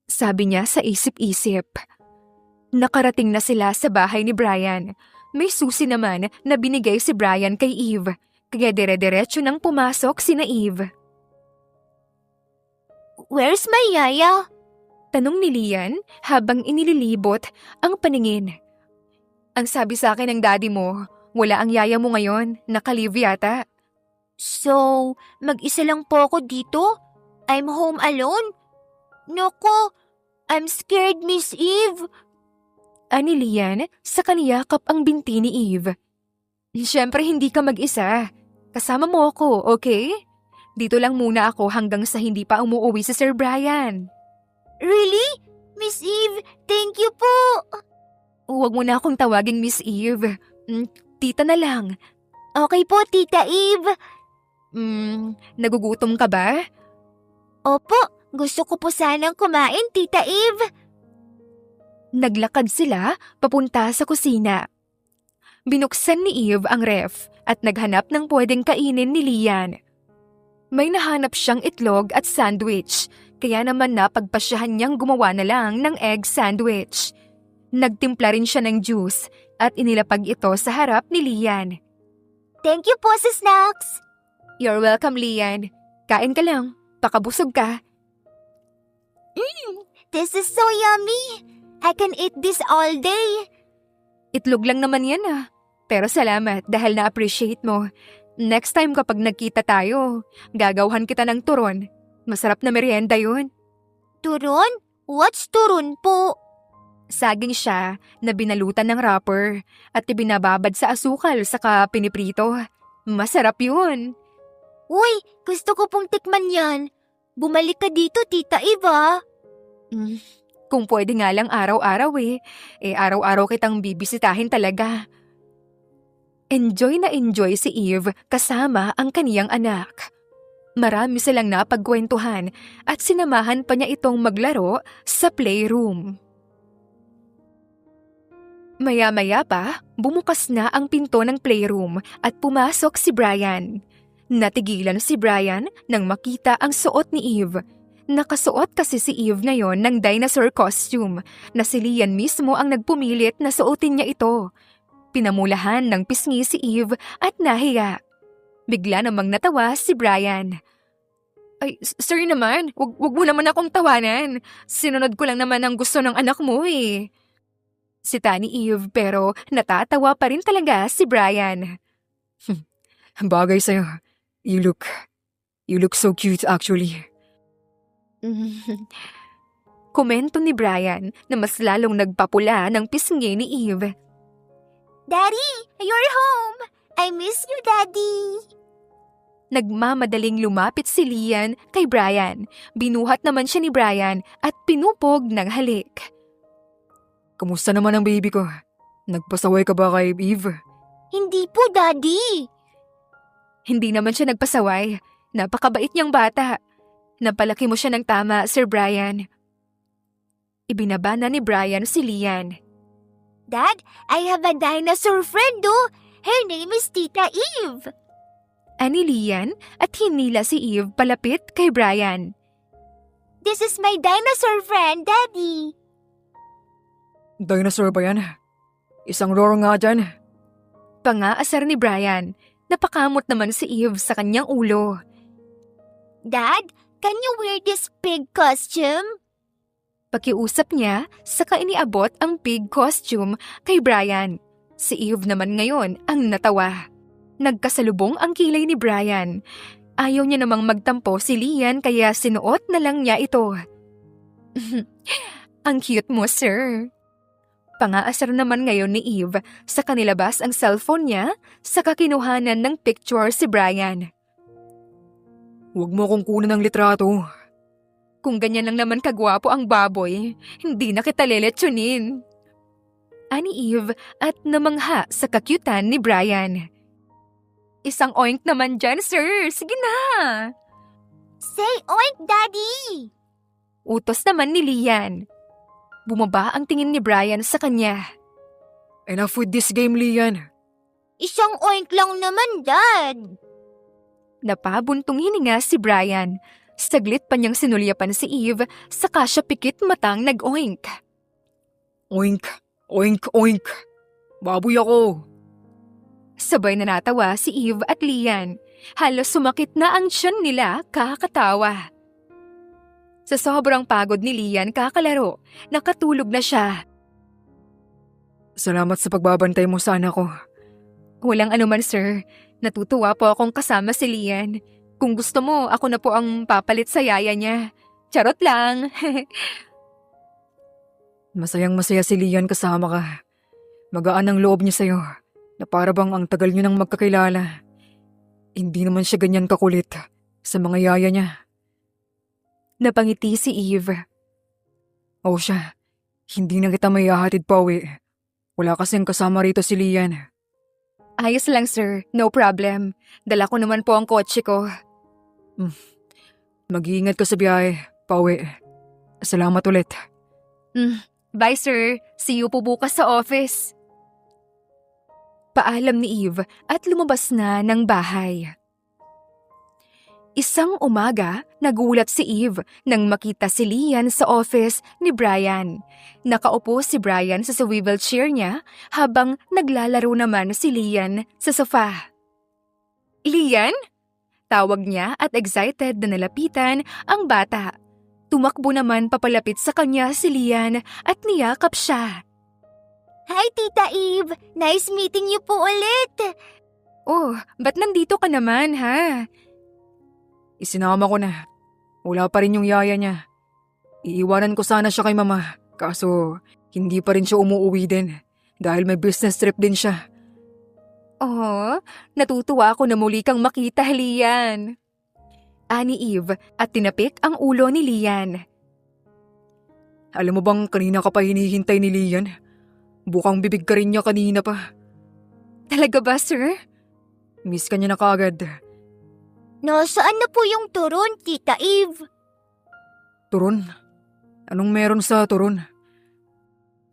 Sabi niya sa isip-isip. Nakarating na sila sa bahay ni Brian. May susi naman na binigay si Brian kay Eve, kaya dire-diretso nang pumasok sina Eve. Where's my yaya? Tanong ni Lian habang inililibot ang paningin. Ang sabi sa akin ng daddy mo, wala ang yaya mo ngayon, naka-leave yata. So, mag-isa lang po ako dito? I'm home alone? Noko, I'm scared, Miss Eve. Ani Lian sa kaniyakap ang binti ni Eve. Siyempre hindi ka mag-isa. Kasama mo ako, okay? Dito lang muna ako hanggang sa hindi pa umuwi si Sir Brian. Really? Miss Eve, thank you po. Huwag mo na akong tawaging Miss Eve. Tita na lang. Okay po, Tita Eve. Nagugutom ka ba? Opo, gusto ko po sanang kumain, Tita Eve. Naglakad sila papunta sa kusina. Binuksan ni Eve ang ref at naghanap ng pwedeng kainin ni Lian. May nahanap siyang itlog at sandwich, kaya naman napagpasyahan niyang gumawa na lang ng egg sandwich. Nagtimpla rin siya ng juice at inilapag ito sa harap ni Lian. Thank you po sa snacks. You're welcome, Lian. Kain ka lang, pakabusog ka. This is so yummy. I can eat this all day. Itlog lang naman yan Pero salamat dahil na-appreciate mo. Next time kapag nagkita tayo, gagawhan kita ng turon. Masarap na merienda yun. Turon? What's turon po? Saging siya na binalutan ng wrapper at ibinababad sa asukal saka piniprito. Masarap yun. Uy, gusto ko pong tikman yan. Bumalik ka dito, Tita Eva. Kung pwede nga lang araw-araw araw-araw kitang bibisitahin talaga. Enjoy na enjoy si Eve kasama ang kaniyang anak. Marami silang napagkwentuhan at sinamahan pa niya itong maglaro sa playroom. Maya-maya pa, bumukas na ang pinto ng playroom at pumasok si Brian. Natigilan si Brian nang makita ang suot ni Eve. Nakasuot kasi si Eve ngayon ng dinosaur costume na si Lian mismo ang nagpumilit na suotin niya ito. Pinamulahan ng pisngi si Eve at nahiya. Bigla namang natawa si Brian. Ay, sir naman, wag mo naman akong tawanan. Sinunod ko lang naman ang gusto ng anak mo Sita ni Eve pero natatawa pa rin talaga si Brian. Bagay sa'yo. You look so cute actually. Komento ni Brian na mas lalong nagpapula ng pisngi ni Eve. Daddy, you're home. I miss you, Daddy. Nagmamadaling lumapit si Lian kay Brian. Binuhat naman siya ni Brian at pinupog ng halik. Kamusta naman ang baby ko? Nagpasaway ka ba kay Eve? Hindi po, Daddy. Hindi naman siya nagpasaway. Napakabait niyang bata. Napalaki mo siya ng tama, Sir Brian. Ibinaba na ni Brian si Lian. Dad, I have a dinosaur friend, Her name is Tita Eve. Ani Lian at hinila si Eve palapit kay Brian. This is my dinosaur friend, Daddy. Dinosaur ba yan? Isang roar nga dyan. Pangaasar ni Brian. Napakamot naman si Eve sa kanyang ulo. Dad, can you wear this pig costume? Pakiusap niya, saka iniabot ang pig costume kay Brian. Si Eve naman ngayon ang natawa. Nagkasalubong ang kilay ni Brian. Ayaw niya namang magtampo si Lian kaya sinuot na lang niya ito. Ang cute mo, sir. Pangaasar naman ngayon ni Eve sa kanilabas ang cellphone niya saka kinuhanan ng picture si Brian. Huwag mo akong kunan ng litrato. Kung ganyan lang naman kagwapo ang baboy, hindi na kita leletsunin. Ani Eve at namangha sa kakyutan ni Brian. Isang oink naman dyan, sir. Sige na. Say oink, Daddy. Utos naman ni Lian. Bumaba ang tingin ni Brian sa kanya. Enough with this game, Lian. Isang oink lang naman, Dad. Napabuntong hininga si Brian. Saglit pa niyang sinulyapan si Eve, saka siya pikit matang nag-oink. Oink, oink, oink. Baboy ako. Sabay na natawa si Eve at Lian. Halos sumakit na ang tiyan nila kakatawa. Sa sobrang pagod ni Lian kakalaro, nakatulog na siya. Salamat sa pagbabantay mo sa anak ko. Walang anuman, sir. Natutuwa po akong kasama si Lian. Kung gusto mo, ako na po ang papalit sa yaya niya. Charot lang. Masayang-masaya si Lian kasama ka. Magaan ang loob niya sa'yo, na para bang ang tagal niyo nang magkakilala. Hindi naman siya ganyan kakulit. sa mga yaya niya. Napangiti si Eve. O siya, hindi na kita may hahatid pa uwi. Wala kasing kasama rito si Lian. Ayos lang sir, no problem. Dala ko naman po ang kotse ko. Mag-iingat ka sa biyahe, pauwi. Salamat ulit. Bye sir, see you po bukas sa office. Paalam ni Eve at lumabas na ng bahay. Isang umaga, nagulat si Eve nang makita si Lian sa office ni Brian. Nakaupo si Brian sa swivel chair niya habang naglalaro naman si Lian sa sofa. Lian? Tawag niya at excited na nalapitan ang bata. Tumakbo naman papalapit sa kanya si Lian at niyakap siya. Hi, Tita Eve! Nice meeting you po ulit! Oh, ba't nandito ka naman ha? Isinama ko na. Wala pa rin yung yaya niya. Iiwanan ko sana siya kay mama. Kaso, hindi pa rin siya umuwi din. Dahil may business trip din siya. Oh, natutuwa ako na muli kang makita, Lian. Ani Eve at tinapik ang ulo ni Lian. Alam mo bang kanina ka pa hinihintay ni Lian? Bukang bibig ka rin niya kanina pa. Talaga ba, sir? Miss ka niya na kaagad. Nasaan na po yung turon, Tita Eve? Turon? Anong meron sa turon?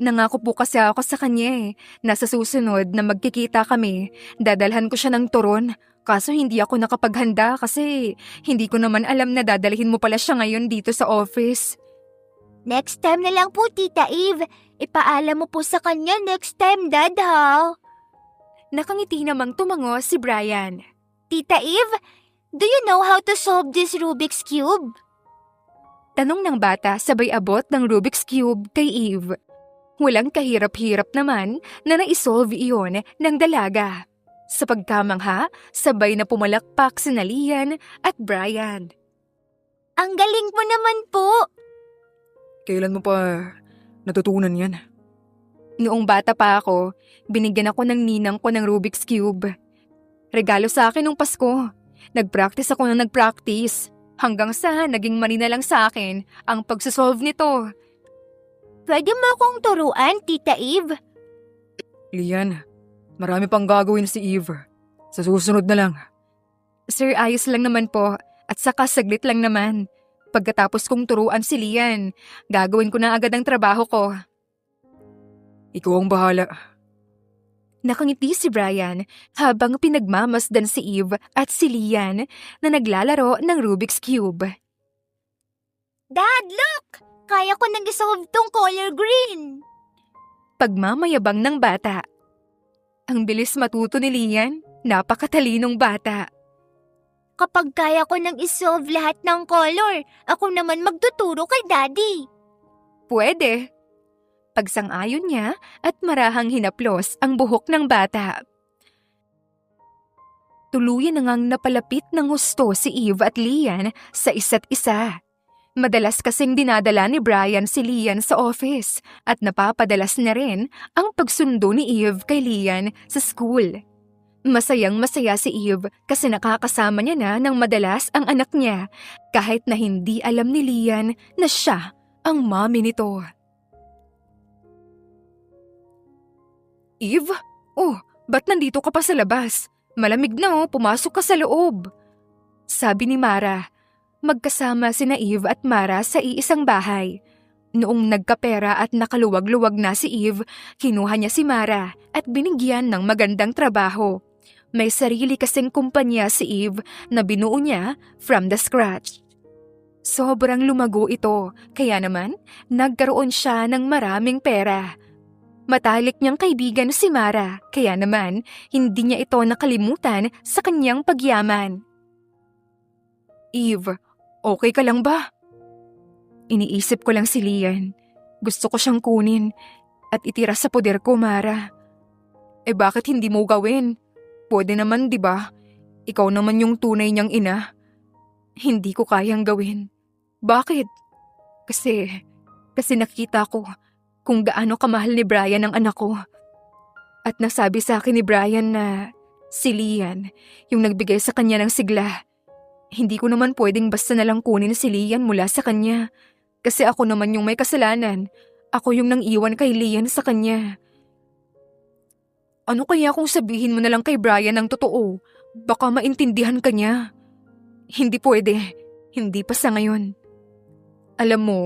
Nangako po kasi ako sa kanya Nasa susunod na magkikita kami, dadalhan ko siya ng turon. Kaso hindi ako nakapaghanda kasi hindi ko naman alam na dadalhin mo pala siya ngayon dito sa office. Next time na lang po, Tita Eve. Ipaalam mo po sa kanya next time, Dad, ha? Nakangiti namang tumango si Brian. Tita Eve, do you know how to solve this Rubik's Cube? Tanong ng bata sabay abot ng Rubik's Cube kay Eve. Walang kahirap-hirap naman na naisolve iyon ng dalaga. Sa pagkamangha, sabay na pumalakpak si Lian at Brian. Ang galing mo naman po! Kailan mo pa natutunan yan? Noong bata pa ako, binigyan ako ng ninang ko ng Rubik's Cube. Regalo sa akin nung Pasko. Nag-practice ako na nag-practice. Hanggang sa naging mali na lang sa akin ang pagsasolve nito. Pwede mo akong turuan, Tita Eve? Lian, marami pang gagawin si Eve. Sa susunod na lang. Sir, ayos lang naman po. At saka saglit lang naman. Pagkatapos kong turuan si Lian, gagawin ko na agad ang trabaho ko. Ikaw ang bahala. Nakangiti si Brian habang pinagmamasdan si Eve at si Lian na naglalaro ng Rubik's Cube. Dad, look! Kaya ko nang isolve tong color green! Pagmamayabang ng bata. Ang bilis matuto ni Lian, napakatalinong bata. Kapag kaya ko nang isolve lahat ng color, ako naman magtuturo kay Daddy. Pwede. Pagsang-ayon niya at marahang hinaplos ang buhok ng bata. Tuluyan na ngang napalapit ng husto si Eve at Lian sa isa't isa. Madalas kasing dinadala ni Brian si Lian sa office at napapadalas na rin ang pagsundo ni Eve kay Lian sa school. Masayang-masaya si Eve kasi nakakasama niya na ng madalas ang anak niya kahit na hindi alam ni Lian na siya ang mommy nito. Eve? Oh, ba't nandito ka pa sa labas? Malamig na pumasok ka sa loob. Sabi ni Mara. Magkasama sina Eve at Mara sa iisang bahay. Noong nagkapera at nakaluwag-luwag na si Eve, kinuha niya si Mara at binigyan ng magandang trabaho. May sarili kasing kumpanya si Eve na binuo niya from the scratch. Sobrang lumago ito, kaya naman nagkaroon siya ng maraming pera. Matalik niyang kaibigan si Mara, kaya naman hindi niya ito nakalimutan sa kanyang pagyaman. Eve, okay ka lang ba? Iniisip ko lang si Lian. Gusto ko siyang kunin at itira sa poder ko, Mara. Bakit hindi mo gawin? Pwede naman, di ba? Ikaw naman yung tunay niyang ina. Hindi ko kayang gawin. Bakit? Kasi nakita ko kung gaano kamahal ni Brian ang anak ko. At nasabi sa akin ni Brian na si Lian yung nagbigay sa kanya ng sigla. Hindi ko naman pwedeng basta nalang kunin si Lian mula sa kanya. Kasi ako naman yung may kasalanan. Ako yung nang iwan kay Lian sa kanya. Ano kaya kung sabihin mo na lang kay Brian ang totoo? Baka maintindihan ka niya. Hindi pwede. Hindi pa sa ngayon. Alam mo,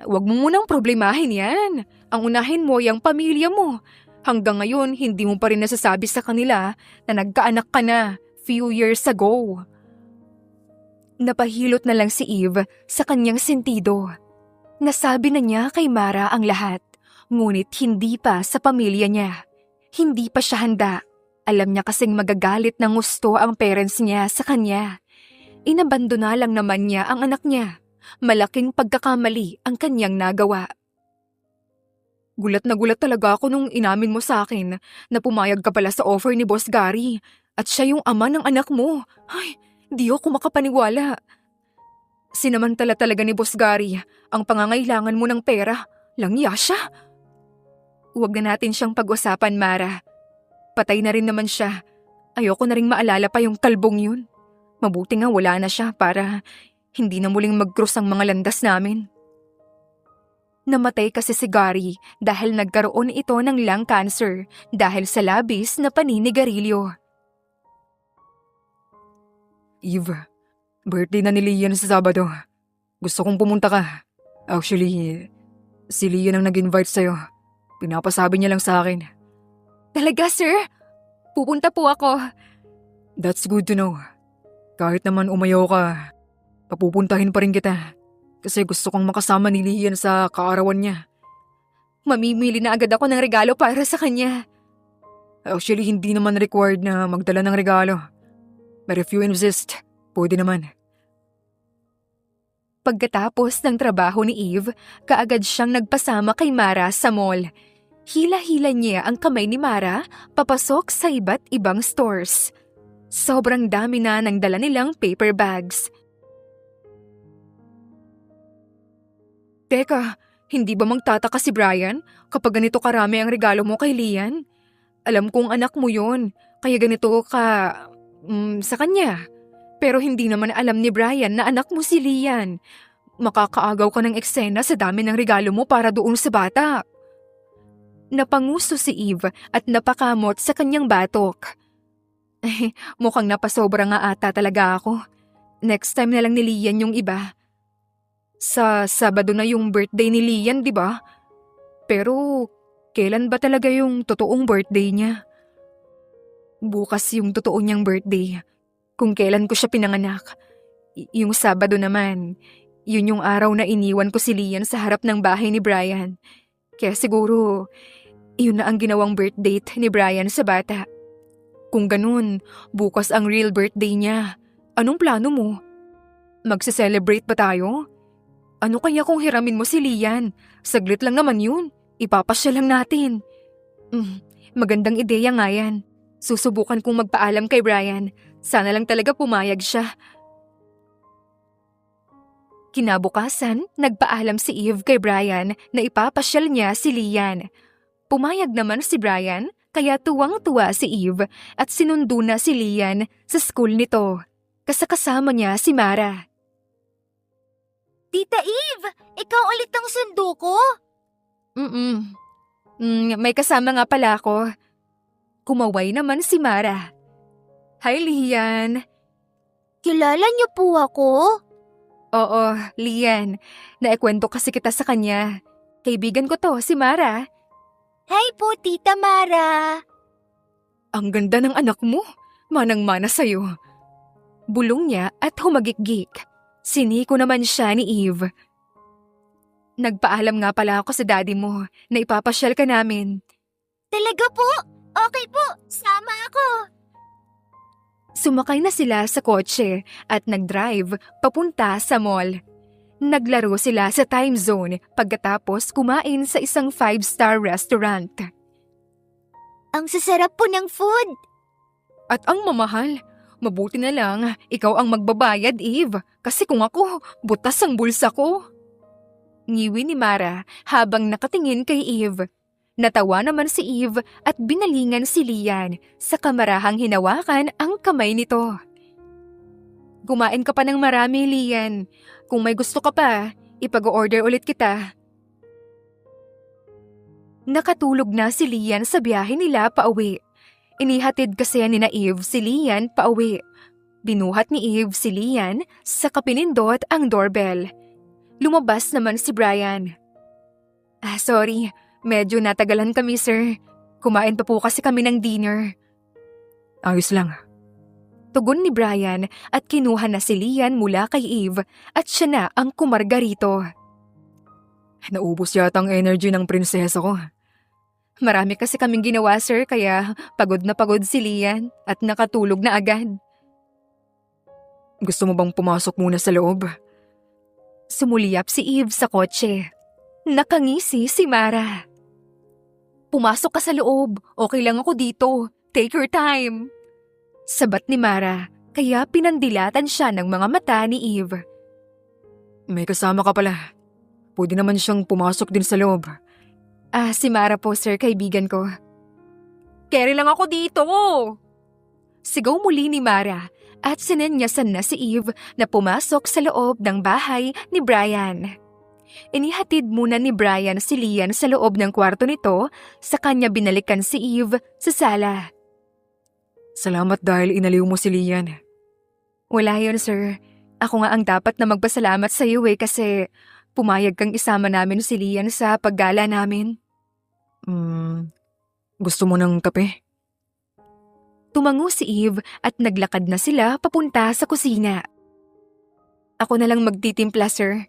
wag mo munang problemahin yan. Ang unahin mo yung pamilya mo. Hanggang ngayon, hindi mo pa rin nasasabi sa kanila na nagkaanak ka na few years ago. Napahilot na lang si Eve sa kanyang sentido. Nasabi na niya kay Mara ang lahat, ngunit hindi pa sa pamilya niya. Hindi pa siya handa. Alam niya kasing magagalit ng gusto ang parents niya sa kanya. Inabandona lang naman niya ang anak niya. Malaking pagkakamali ang kanyang nagawa. Gulat na gulat talaga ako nung inamin mo sa akin na pumayag ka pala sa offer ni Boss Gary at siya yung ama ng anak mo. Ay, di ako makapaniwala. Sinamantala talaga ni Boss Gary ang pangangailangan mo ng pera. Langya siya. Huwag na natin siyang pag-usapan, Mara. Patay na rin naman siya. Ayoko na ring maalala pa yung kalbong yun. Mabuti nga wala na siya para hindi na muling mag-cross ang mga landas namin. Namatay kasi si Gary dahil nagkaroon ito ng lung cancer dahil sa labis na paninigarilyo. Eve, birthday na ni Lian sa Sabado. Gusto kong pumunta ka. Actually, si Lian ang nag-invite sa'yo. Pinapasabi niya lang sa akin. Talaga, sir? Pupunta po ako. That's good to know. Kahit naman umayaw ka, papupuntahin pa rin kita. Kasi gusto kong makasama ni Lian sa kaarawan niya. Mamimili na agad ako ng regalo para sa kanya. Actually, hindi naman required na magdala ng regalo. But if you insist, pwede naman. Pagkatapos ng trabaho ni Eve, kaagad siyang nagpasama kay Mara sa mall. Hila-hila niya ang kamay ni Mara papasok sa iba't ibang stores. Sobrang dami na ng dala nilang paper bags. Teka, hindi ba magtataka si Brian kapag ganito karami ang regalo mo kay Lian? Alam kong anak mo yon, kaya ganito ka sa kanya. Pero hindi naman alam ni Brian na anak mo si Lian. Makakaagaw ka ng eksena sa dami ng regalo mo para doon sa bata. Napanguso si Eve at napakamot sa kanyang batok. Mukhang napasobra nga ata talaga ako. Next time na lang ni Lian yung iba. Sa Sabado na yung birthday ni Lian, di ba? Pero kailan ba talaga yung totoong birthday niya? Bukas yung totoo niyang birthday. Kung kailan ko siya pinanganak. Yung Sabado naman, yun yung araw na iniwan ko si Lian sa harap ng bahay ni Brian. Kaya siguro, yun na ang ginawang birthdate ni Brian sa bata. Kung ganun, bukas ang real birthday niya. Anong plano mo? Magse-celebrate ba tayo? Ano kaya kung hiramin mo si Lian? Saglit lang naman yun. Ipapasya lang natin. Magandang ideya nga yan. Susubukan kong magpaalam kay Brian. Sana lang talaga pumayag siya. Kinabukasan, nagpaalam si Eve kay Brian na ipapasyal niya si Lian. Pumayag naman si Brian, kaya tuwang-tuwa si Eve at sinundo na si Lian sa school nito. Kasakasama niya si Mara. Tita Eve, ikaw ulit ang sundo ko? May kasama nga pala ako. Kumaway naman si Mara. Hi, Lian. Kilala niyo po ako? Oo, Lian. Naikwento kasi kita sa kanya. Kaibigan ko to, si Mara. Hi po, Tita Mara. Ang ganda ng anak mo. Manang-mana sa'yo. Bulong niya at humagik-gik. Siniko naman siya ni Eve. Nagpaalam nga pala ako sa daddy mo na ipapasyal ka namin. Talaga po? Okay po, sama ako. Sumakay na sila sa kotse at nag-drive papunta sa mall. Naglaro sila sa time zone pagkatapos kumain sa isang 5-star restaurant. Ang sasarap po ng food. At ang mamahal. Mabuti na lang, ikaw ang magbabayad, Eve. Kasi kung ako, butas ang bulsa ko. Ngiwi ni Mara habang nakatingin kay Eve. Natawa naman si Eve at binalingan si Lian sa kamarahang hinawakan ang kamay nito. Kumain ka pa ng marami, Lian. Kung may gusto ka pa, ipag-order ulit kita. Nakatulog na si Lian sa biyahe nila pauwi. Inihatid kasi ni Eve si Lian pauwi. Binuhat ni Eve si Lian sa kapinindot ang doorbell. Lumabas naman si Brian. Sorry, medyo natagalan kami, sir. Kumain pa po kasi kami ng dinner. Ayos lang. Tugon ni Brian at kinuha na si Lian mula kay Eve at siya na ang kumarga rito. Naubos yata ang energy ng prinsesa ko. Marami kasi kaming ginawa, sir, kaya pagod na pagod si Lian at nakatulog na agad. Gusto mo bang pumasok muna sa loob? Sumuliyap si Eve sa kotse. Nakangisi si Mara. Pumasok ka sa loob. Okay lang ako dito. Take your time. Sabat ni Mara, kaya pinandilatan siya ng mga mata ni Eve. May kasama ka pala. Pwede naman siyang pumasok din sa loob. Si Mara po, sir, kaibigan ko. Carry lang ako dito. Sigaw muli ni Mara at sinenyasan na si Eve na pumasok sa loob ng bahay ni Brian. Inihatid muna ni Brian si Lian sa loob ng kwarto nito, sa kanya binalikan si Eve sa sala. Salamat dahil inaliw mo si Lian. Wala yun, sir. Ako nga ang dapat na magpasalamat sa iyo kasi pumayag kang isama namin si Lian sa paggala namin. Gusto mo ng kape? Tumango si Eve at naglakad na sila papunta sa kusina. Ako na lang magtitimpla, sir.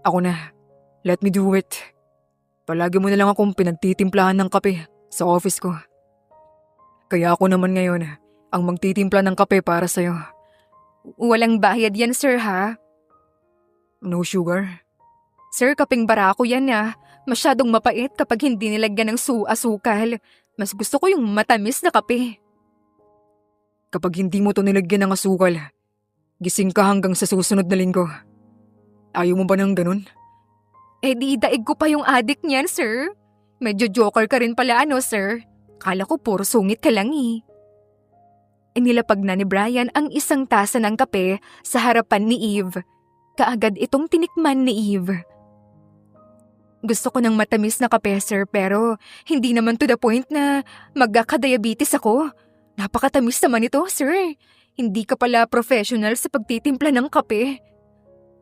Ako na. Let me do it. Palagi mo na lang akong pinagtitimplahan ng kape sa office ko. Kaya ako naman ngayon ang magtitimpla ng kape para sa'yo. Walang bayad yan, sir, ha? No sugar? Sir, kaping barako yan, ha? Masyadong mapait kapag hindi nilagyan ng asukal. Mas gusto ko yung matamis na kape. Kapag hindi mo to nilagyan ng asukal, gising ka hanggang sa susunod na linggo. Ayaw mo ba ng ganun? Di daig ko pa yung adik niyan, sir. Medyo joker ka rin pala, sir? Kala ko puro sungit ka lang, eh. Inilapag na ni Brian ang isang tasa ng kape sa harapan ni Eve. Kaagad itong tinikman ni Eve. Gusto ko ng matamis na kape, sir, pero hindi naman to the point na magkakadiabetes ako. Napakatamis naman ito, sir. Hindi ka pala professional sa pagtitimpla ng kape.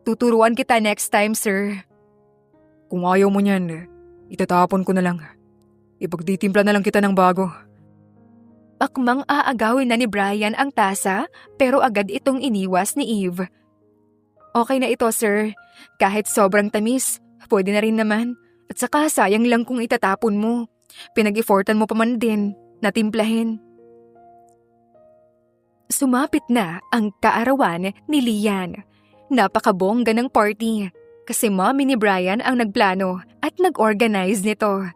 Tuturuan kita next time, sir. Kung ayaw mo niyan, itatapon ko na lang. Ipagtitimpla na lang kita ng bago. Akmang aagawin na ni Brian ang tasa pero agad itong iniwas ni Eve. Okay na ito, sir. Kahit sobrang tamis, pwede na rin naman. At saka sayang lang kung itatapon mo. Pinag-effortan mo pa man din, natimplahin. Sumapit na ang kaarawan ni Lian. Napakabongga ng party kasi mommy ni Brian ang nagplano at nag-organize nito.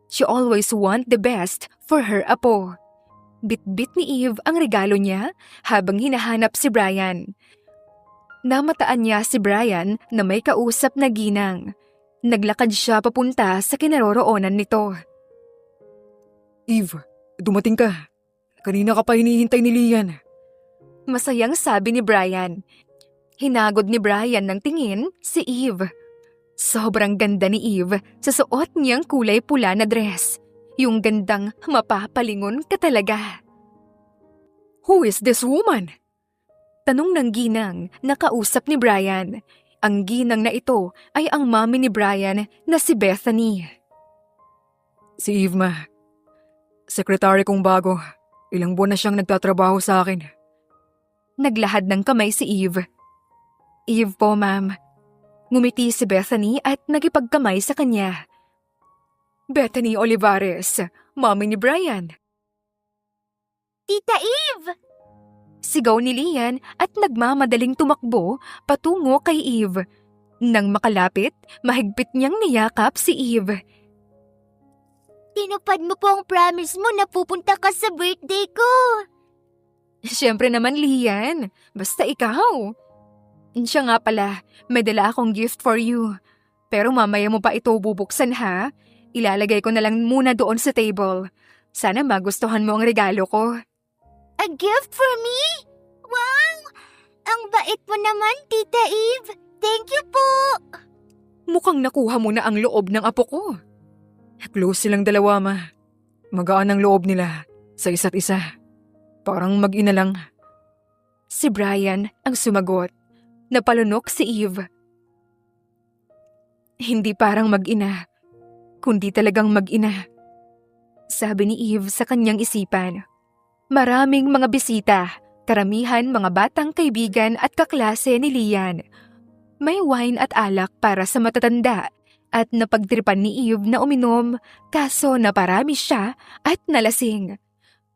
She always want the best for her apo. Bit-bit ni Eve ang regalo niya habang hinahanap si Brian. Namataan niya si Brian na may kausap na ginang. Naglakad siya papunta sa kinaroroonan nito. Eve, dumating ka. Kanina ka pa hinihintay ni Lian. Masayang sabi ni Brian. Hinagod ni Brian ng tingin si Eve. Sobrang ganda ni Eve sa suot niyang kulay pula na dress. Yung gandang mapapalingon ka talaga. Who is this woman? Tanong ng ginang na kausap ni Brian. Ang ginang na ito ay ang mami ni Brian na si Bethany. Si Eve ma. Sekretary kong bago. Ilang buwan na siyang nagtatrabaho sa akin. Naglahad ng kamay si Eve. Eve po, ma'am. Ngumiti si Bethany at nagipagkamay sa kanya. Bethany Olivares, mami ni Brian. Tita Eve! Sigaw ni Lian at nagmamadaling tumakbo patungo kay Eve. Nang makalapit, mahigpit niyang niyakap si Eve. Tinupad mo po ang promise mo na pupunta ka sa birthday ko. Siyempre naman, Lian. Basta ikaw. Siya nga pala, may dala akong gift for you. Pero mamaya mo pa ito bubuksan, ha? Ilalagay ko na lang muna doon sa table. Sana magustuhan mo ang regalo ko. A gift for me? Wow! Ang bait mo naman, Tita Eve. Thank you po. Mukhang nakuha mo na ang loob ng apo ko. Close silang dalawa, ma. Magaan ang loob nila sa isa't isa. Parang mag-ina lang. Si Brian ang sumagot. Napalunok si Eve. Hindi parang mag-ina, kundi talagang mag-ina. Sabi ni Eve sa kanyang isipan. Maraming mga bisita, karamihan mga batang kaibigan at kaklase ni Lian. May wine at alak para sa matatanda at napagtripan ni Eve na uminom kaso naparami siya at nalasing.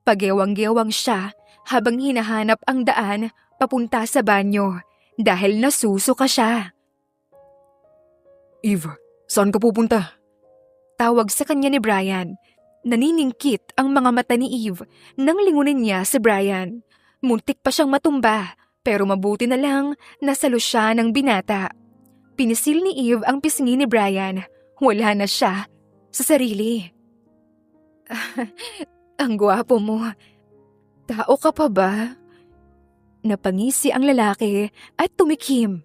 Pagewang-gewang siya habang hinahanap ang daan papunta sa banyo dahil nasusuka siya. Eve, saan ka pupunta? Tawag sa kanya ni Brian. Naniningkit ang mga mata ni Eve nang lingunin niya si Brian. Muntik pa siyang matumba pero mabuti na lang nasalo siya ng binata. Pinisil ni Eve ang pisngi ni Brian. Wala na siya sa sarili. Ang gwapo mo. Tao ka pa ba? Napangisi ang lalaki at tumikim.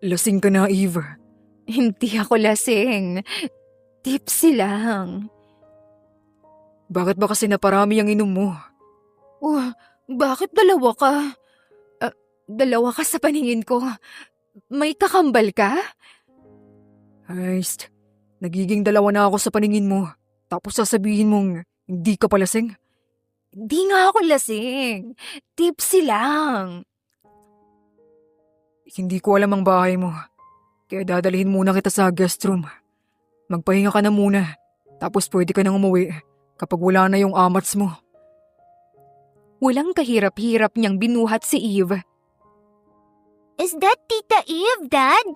Lasing ka na, Eve. Hindi ako lasing. Tipsy lang. Bakit ba kasi naparami ang inom mo? Bakit dalawa ka? Dalawa ka sa paningin ko. May kakambal ka? Heist, nagiging dalawa na ako sa paningin mo. Tapos sasabihin mong hindi ka palasing? Di nga ako lasing. Tipsy lang. Hindi ko alam ang bahay mo. Kaya dadalhin muna kita sa guest room. Magpahinga ka na muna. Tapos pwede ka nang umuwi kapag wala na yung amats mo. Walang kahirap-hirap niyang binuhat si Eve. Is that Tita Eve, Dad?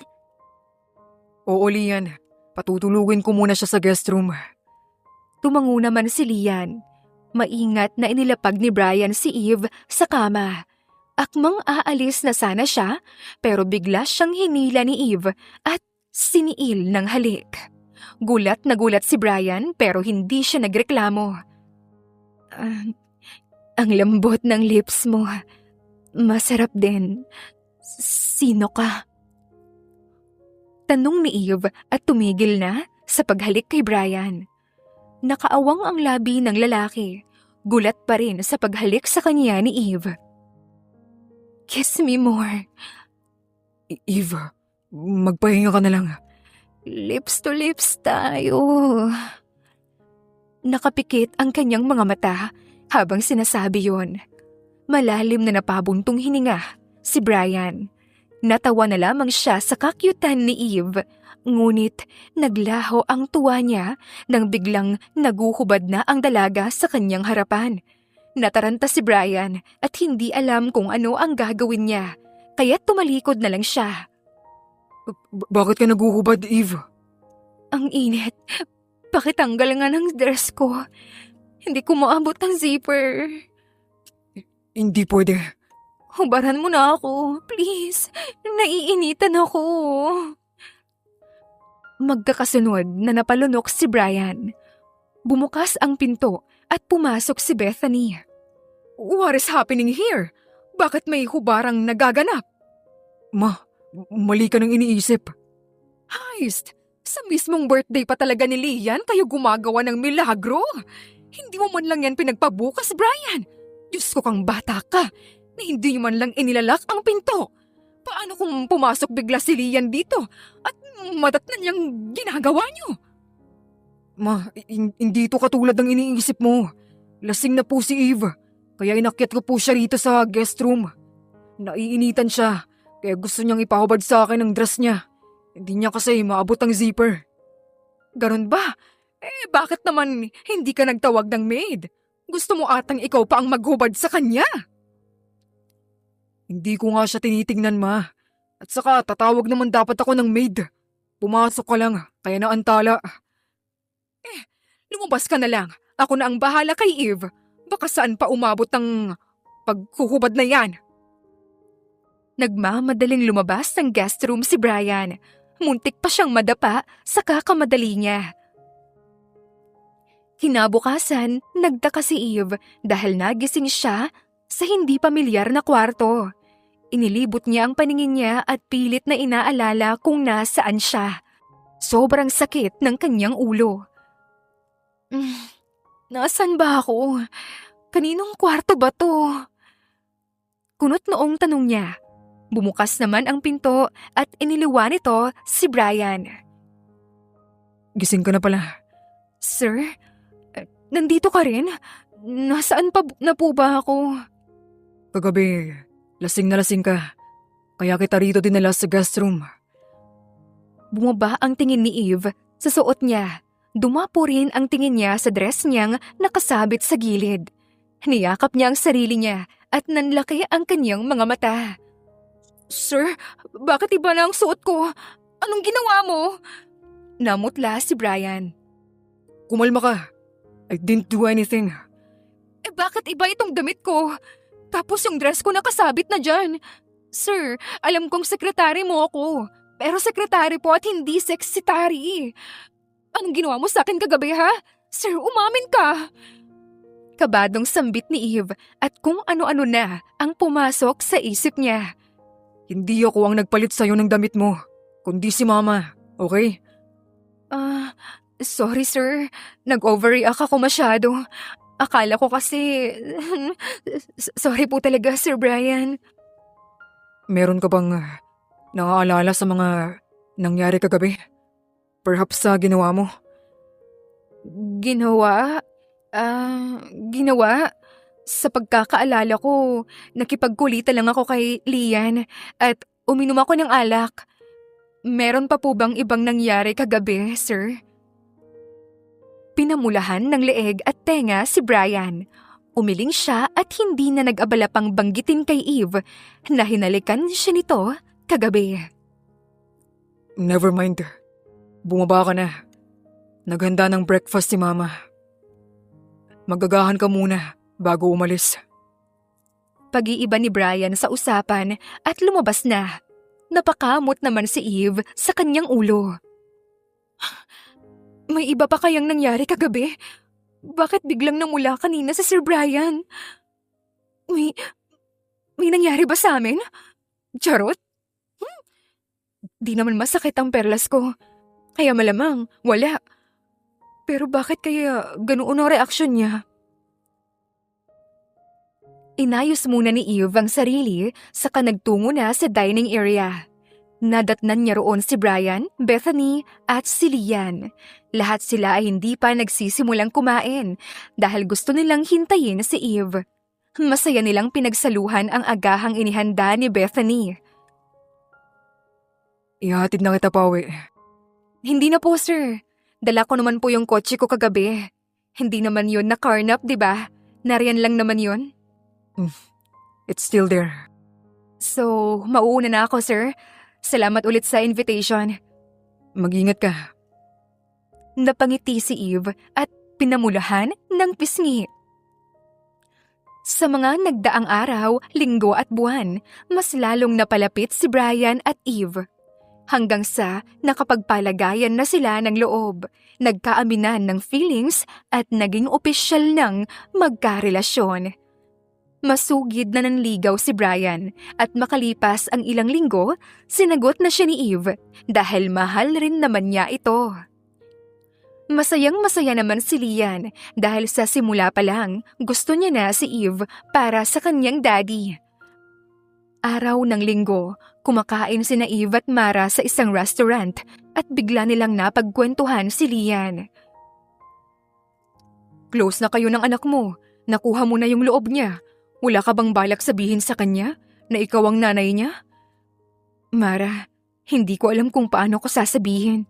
Oo, Lian. Patutulugin ko muna siya sa guest room. Tumango naman si Lian. Maingat na inilapag ni Brian si Eve sa kama. Akmang aalis na sana siya pero bigla siyang hinila ni Eve at siniil ng halik. Gulat na gulat si Brian pero hindi siya nagreklamo. Ang lambot ng lips mo. Masarap din. Sino ka? Tanong ni Eve at tumigil na sa paghalik kay Brian. Nakaawang ang labi ng lalaki. Gulat pa rin sa paghalik sa kanya ni Eve. Kiss me more. Eve, magpahinga ka na lang. Lips to lips tayo. Nakapikit ang kanyang mga mata habang sinasabi yon. Malalim na napabuntong hininga si Brian. Natawa na lamang siya sa kakyutan ni Eve. Ngunit naglaho ang tuwa niya nang biglang naguhubad na ang dalaga sa kanyang harapan. Nataranta si Brian at hindi alam kung ano ang gagawin niya, kaya tumalikod na lang siya. Bakit ka naguhubad, Eve? Ang init. Pakitanggal nga ng dress ko. Hindi ko maabot ang zipper. Hindi pwede. Hubaran mo na ako, please. Naiinitan ako. Magkakasunod na napalunok si Brian. Bumukas ang pinto at pumasok si Bethany. What is happening here? Bakit may hubarang nagaganap? Ma, mali ka nang iniisip. Heist, sa mismong birthday pa talaga ni Lian kayo gumagawa ng milagro. Hindi mo man lang yan pinagpabukas, Brian. Diyos ko kang bata ka, na hindi nyo man lang inilalak ang pinto. Paano kung pumasok bigla si Lian dito at madatnan niyang ginagawa nyo? Ma, hindi ito katulad ng iniisip mo. Lasing na po si Eve, kaya inakyat ko po siya rito sa guest room. Naiinitan siya, kaya gusto niyang ipahubad sa akin ang dress niya. Hindi niya kasi maabot ang zipper. Ganon ba? Bakit naman hindi ka nagtawag ng maid? Gusto mo atang ikaw pa ang maghubad sa kanya? Hindi ko nga siya tinitingnan, ma. At saka tatawag naman dapat ako ng maid. Pumasok ka lang, kaya naantala. Lumabas ka na lang. Ako na ang bahala kay Eve. Baka saan pa umabot ang paghuhubad na yan. Nagmamadaling lumabas ng guest room si Brian. Muntik pa siyang madapa sa kakamadali niya. Kinabukasan, nagtaka si Eve dahil nagising siya sa hindi pamilyar na kwarto. Inilibot niya ang paningin niya at pilit na inaalala kung nasaan siya. Sobrang sakit ng kanyang ulo. Nasaan ba ako? Kaninong kwarto ba to? Kunot noong tanong niya. Bumukas naman ang pinto at iniliwan nito si Brian. Gising ka na pala. Sir, nandito ka rin? Nasaan pa na po ba ako? Kagabi, lasing na lasing ka. Kaya kita rito dinala sa guest room. Bumaba ang tingin ni Eve sa suot niya. Dumapo rin ang tingin niya sa dress niyang nakasabit sa gilid. Niyakap niya ang sarili niya at nanlaki ang kanyang mga mata. Sir, bakit iba na ang suot ko? Anong ginawa mo? Namutla si Brian. Kumalma ka. I didn't do anything. Bakit iba itong damit ko? Tapos yung dress ko nakasabit na dyan. Sir, alam kong sekretary mo ako. Pero sekretary po at hindi seksitary. Anong ginawa mo sa akin kagabi, ha? Sir, umamin ka. Kabadong sambit ni Eve at kung ano-ano na ang pumasok sa isip niya. Hindi ako ang nagpalit sa'yo ng damit mo, kundi si Mama, okay? Sorry sir. Nag-overreact ako masyado. Akala ko kasi... Sorry po talaga, Sir Brian. Meron ka bang naaalala sa mga nangyari kagabi? Perhaps sa ginawa mo? Ginawa? Ginawa? Sa pagkakaalala ko, nakipagkulita lang ako kay Lian at uminom ako ng alak. Meron pa po bang ibang nangyari kagabi, sir? Pinamulahan ng leeg at tenga si Brian. Umiling siya at hindi na nag-abala pang banggitin kay Eve na hinalikan siya nito kagabi. Never mind. Bumaba ka na. Naghanda ng breakfast si Mama. Magagahan ka muna bago umalis. Pag-iiba ni Brian sa usapan at lumabas na. Napakamot naman si Eve sa kanyang ulo. May iba pa kayang nangyari kagabi? Bakit biglang namula kanina si Sir Brian? May nangyari ba sa amin? Charot? Di naman masakit ang perlas ko. Kaya malamang, wala. Pero bakit kaya ganoon ang reaksyon niya? Inayos muna ni Eve ang sarili saka nagtungo na sa dining area. Nadatnan niya roon si Brian, Bethany at si Lian. Lahat sila ay hindi pa nagsisimulang kumain dahil gusto nilang hintayin si Eve. Masaya nilang pinagsaluhan ang agahang inihanda ni Bethany. Ihatid na kita pauwi. Hindi na po, sir. Dala ko naman po yung kotse ko kagabi. Hindi naman yun na carnap, di ba? Nariyan lang naman yun. It's still there. So, mauuna na ako, sir. Salamat ulit sa invitation. Mag-ingat ka. Napangiti si Eve at pinamulahan ng pisngi. Sa mga nagdaang araw, linggo at buwan, mas lalong napalapit si Brian at Eve. Hanggang sa nakapagpalagayan na sila ng loob, nagkaaminan ng feelings at naging opisyal ng magkarelasyon. Masugid na nanligaw si Brian at makalipas ang ilang linggo, sinagot na siya ni Eve dahil mahal rin naman niya ito. Masayang-masaya naman si Lian dahil sa simula pa lang gusto niya na si Eve para sa kanyang daddy. Araw ng linggo, kumakain sina Eve at Mara sa isang restaurant at bigla nilang napagkwentuhan si Lian. Close na kayo ng anak mo. Nakuha mo na yung loob niya. Wala ka bang balak sabihin sa kanya na ikaw ang nanay niya? Mara, hindi ko alam kung paano ko sasabihin.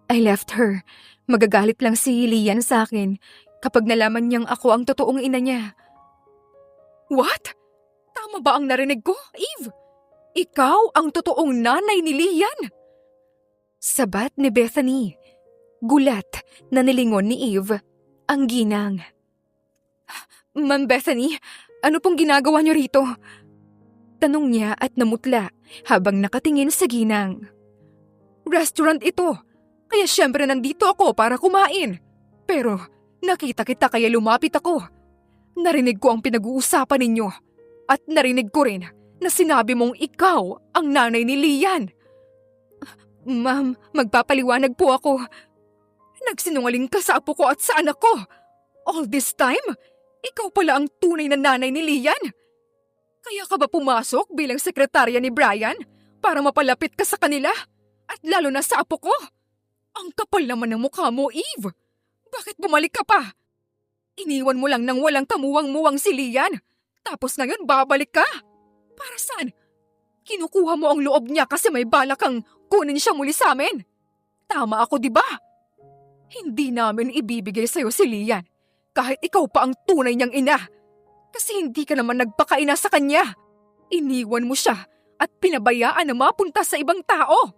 I left her. Magagalit lang si Lian sa akin kapag nalaman niyang ako ang totoong ina niya. What? Tama ba ang narinig ko, Eve? Ikaw ang totoong nanay ni Lian? Sabat ni Bethany. Gulat na nilingon ni Eve ang ginang. Ma'am Bethany, ano pong ginagawa niyo rito? Tanong niya at namutla habang nakatingin sa ginang. Restaurant ito, kaya syempre nandito ako para kumain. Pero nakita kita kaya lumapit ako. Narinig ko ang pinag-uusapan ninyo at narinig ko rin na sinabi mong ikaw ang nanay ni Lian. Ma'am, magpapaliwanag po ako. Nagsinungaling ka sa apo ko at sa anak ko. All this time, ikaw pala ang tunay na nanay ni Lian. Kaya ka ba pumasok bilang sekretarya ni Brian para mapalapit ka sa kanila? At lalo na sa apo ko? Ang kapal naman ng mukha mo, Eve. Bakit bumalik ka pa? Iniwan mo lang ng walang kamuwang-muwang si Lian. Tapos ngayon babalik ka? Para saan? Kinukuha mo ang loob niya kasi may balak kang kunin siya muli sa amin. Tama ako, di ba? Hindi namin ibibigay sa'yo si Lian kahit ikaw pa ang tunay niyang ina. Kasi hindi ka naman nagpakaina sa kanya. Iniwan mo siya at pinabayaan na mapunta sa ibang tao.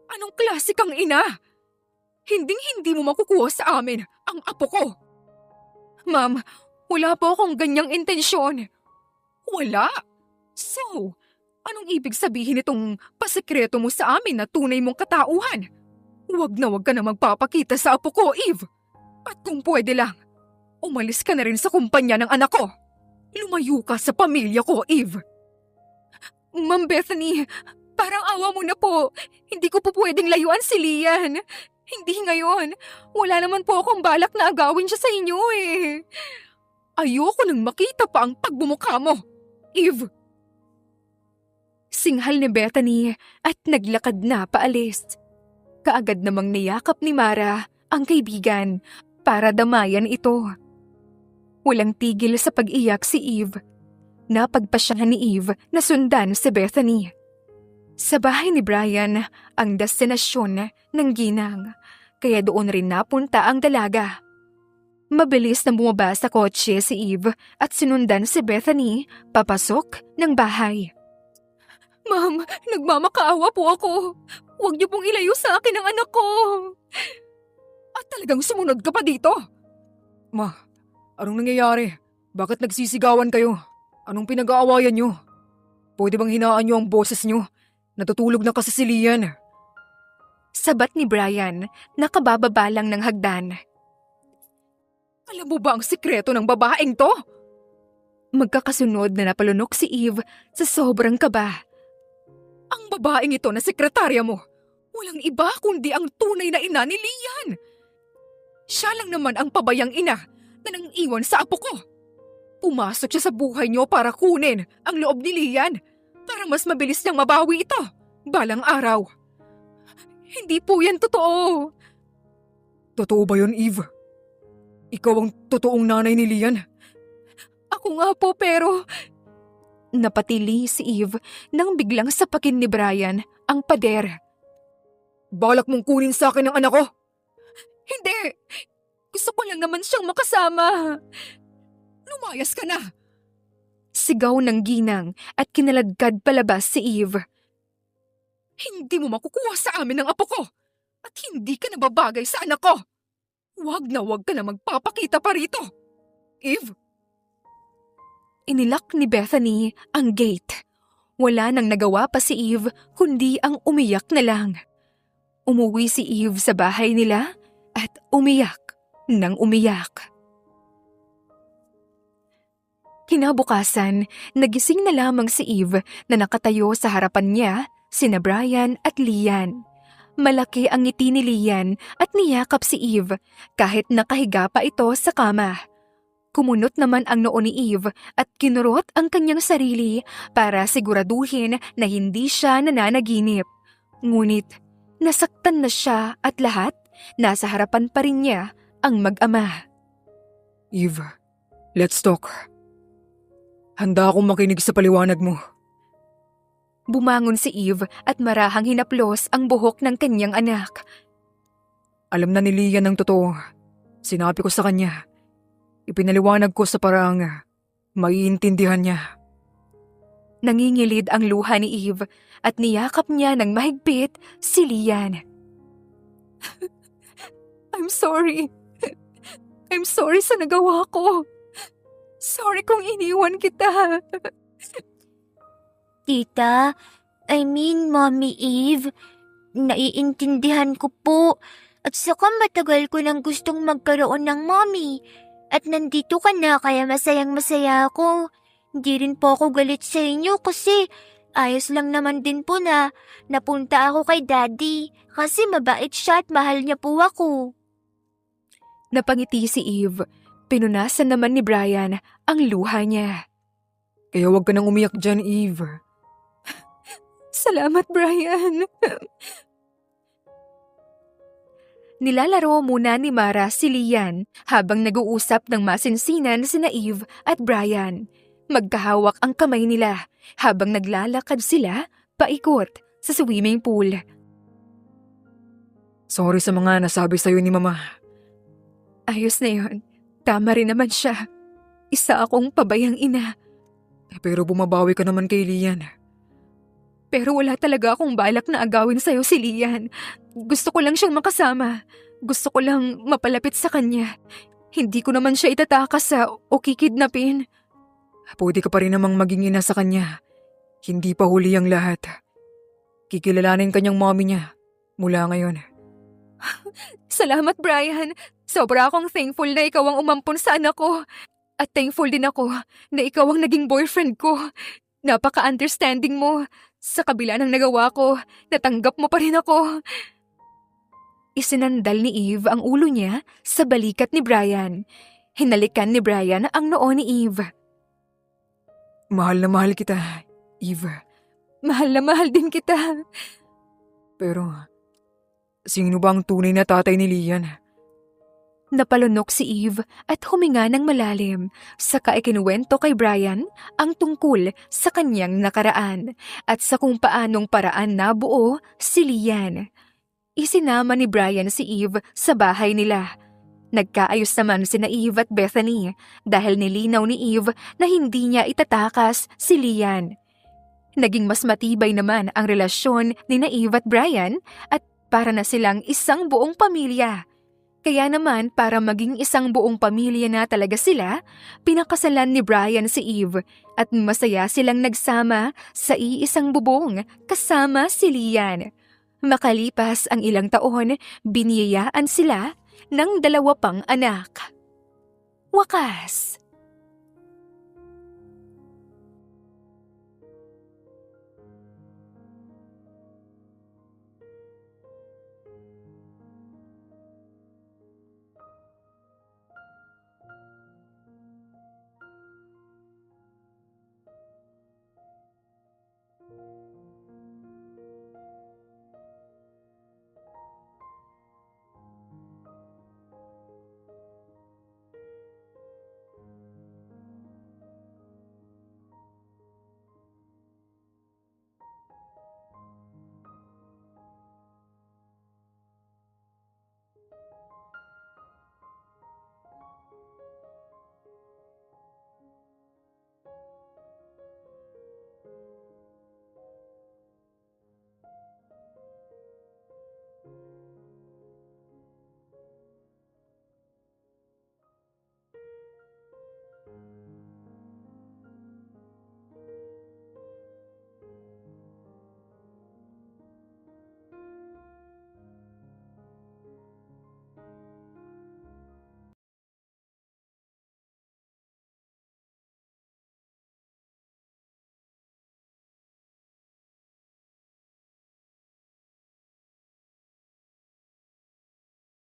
Anong klase kang ina? Hinding-hindi mo makukuha sa amin ang apo ko. Ma'am, wala po akong ganyang intensyon. Wala? So, anong ibig sabihin itong pasekreto mo sa amin na tunay mong katauhan? Huwag ka na magpapakita sa apo ko, Eve. At kung pwede lang, umalis ka na rin sa kumpanya ng anak ko. Lumayo ka sa pamilya ko, Eve. Ma'am Bethany, parang awa mo na po. Hindi ko po pwedeng layuan si Lian. Hindi ngayon. Wala naman po akong balak na agawin siya sa inyo eh. Ayoko nang makita pa ang pagbumukha mo, Eve. Singhal ni Bethany at naglakad na paalis. Kaagad namang niyakap ni Mara ang kaibigan para damayan ito. Walang tigil sa pag-iyak si Eve. Napagpasyahan ni Eve na sundan si Bethany. Sa bahay ni Brian ang destinasyon ng ginang, kaya doon rin napunta ang dalaga. Mabilis na bumaba sa kotse si Eve at sinundan si Bethany papasok ng bahay. Ma'am, nagmamakaawa po ako. Huwag niyo pong ilayo sa akin ang anak ko. At talagang sumunod ka pa dito? Ma, anong nangyayari? Bakit nagsisigawan kayo? Anong pinag-aawayan niyo? Pwede bang hinaan niyo ang boses niyo? Natutulog na kasi si Lian. Sabat ni Brian, nakabababa lang ng hagdan. Alam mo ba ang sikreto ng babaeng to? Magkakasunod na napalunok si Eve sa sobrang kaba. Ang babaeng ito na sekretarya mo, walang iba kundi ang tunay na ina ni Lian. Siya lang naman ang pabayang ina na nang-iwan sa apo ko. Pumasok siya sa buhay niyo para kunin ang loob ni Lian para mas mabilis niyang mabawi ito balang araw. Hindi po yan totoo. Totoo ba yun, Eve? Ikaw ang totoong nanay ni Lian? Ako nga po pero... Napatili si Eve nang biglang sapakin ni Brian ang pader. Balak mong kunin sa akin ang anak ko? Hindi! Gusto ko lang naman siyang makasama. Lumayas ka na! Sigaw ng ginang at kinaladkad palabas si Eve. Hindi mo makukuha sa amin ang apo ko at hindi ka nababagay sa anak ko. Huwag ka na magpapakita pa rito. Eve! Inilak ni Bethany ang gate. Wala nang nagawa pa si Eve kundi ang umiyak na lang. Umuwi si Eve sa bahay nila at umiyak nang umiyak. Kinabukasan, nagising na lamang si Eve na nakatayo sa harapan niya sina Brian at Lian. Malaki ang ngiti ni Lian at niyakap si Eve kahit nakahiga pa ito sa kama. Kumunot naman ang noo ni Eve at kinurot ang kanyang sarili para siguraduhin na hindi siya nananaginip. Ngunit nasaktan na siya at lahat nasa harapan pa rin niya ang mag-ama. Eve, let's talk. Handa akong makinig sa paliwanag mo. Bumangon si Eve at marahang hinaplos ang buhok ng kanyang anak. Alam na ni Lian ang totoo. Sinabi ko sa kanya. Ipinaliwanag ko sa paraang maiintindihan niya. Nangingilid ang luha ni Eve at niyakap niya ng mahigpit si Lian. I'm sorry. I'm sorry sa nagawa ko. Sorry kung iniwan kita. Tita, Mommy Eve, naiintindihan ko po. At saka matagal ko nang gustong magkaroon ng mommy. At nandito ka na kaya masayang-masaya ako. Hindi rin po ako galit sa inyo kasi ayos lang naman din po na napunta ako kay Daddy kasi mabait siya at mahal niya po ako. Napangiti si Eve. Pinunasan naman ni Brian ang luha niya. Kaya huwag ka nang umiyak dyan, Eve. Salamat, Brian. Nilalaro muna ni Mara si Lian habang nag-uusap ng masinsinan sina Eve at Brian. Magkahawak ang kamay nila habang naglalakad sila paikot sa swimming pool. Sorry sa mga nasabi sa'yo ni Mama. Ayos na yon. Tama rin naman siya. Isa akong pabayang ina. Pero bumabawi ka naman kay Lian. Pero wala talaga akong balak na agawin sa'yo si Lian. Gusto ko lang siyang makasama. Gusto ko lang mapalapit sa kanya. Hindi ko naman siya itatakas o kikidnapin. Pwede ka pa rin namang maging ina sa kanya. Hindi pa huli ang lahat. Kikilalanin kanyang mommy niya mula ngayon. Salamat, Brian. Sobra akong thankful na ikaw ang umampon sa anak ko. At thankful din ako na ikaw ang naging boyfriend ko. Napaka-understanding mo. Sa kabila ng nagawa ko, natanggap mo pa rin ako. Isinandal ni Eve ang ulo niya sa balikat ni Brian. Hinalikan ni Brian ang noo ni Eve. Mahal na mahal kita, Eve. Mahal na mahal din kita. Pero, sino ba ang tunay na tatay ni Lian? Napalunok si Eve at huminga ng malalim, saka ikinuwento kay Brian ang tungkol sa kanyang nakaraan at sa kung paanong paraan nabuo si Lian. Isinama ni Brian si Eve sa bahay nila. Nagkaayos naman sina Eve at Bethany dahil nilinaw ni Eve na hindi niya itatakas si Lian. Naging mas matibay naman ang relasyon ni Eve at Brian at para na silang isang buong pamilya. Kaya naman para maging isang buong pamilya na talaga sila, pinakasalan ni Brian si Eve at masaya silang nagsama sa iisang bubong kasama si Lian. Makalipas ang ilang taon, biniyayaan sila ng 2 pang anak. Wakas!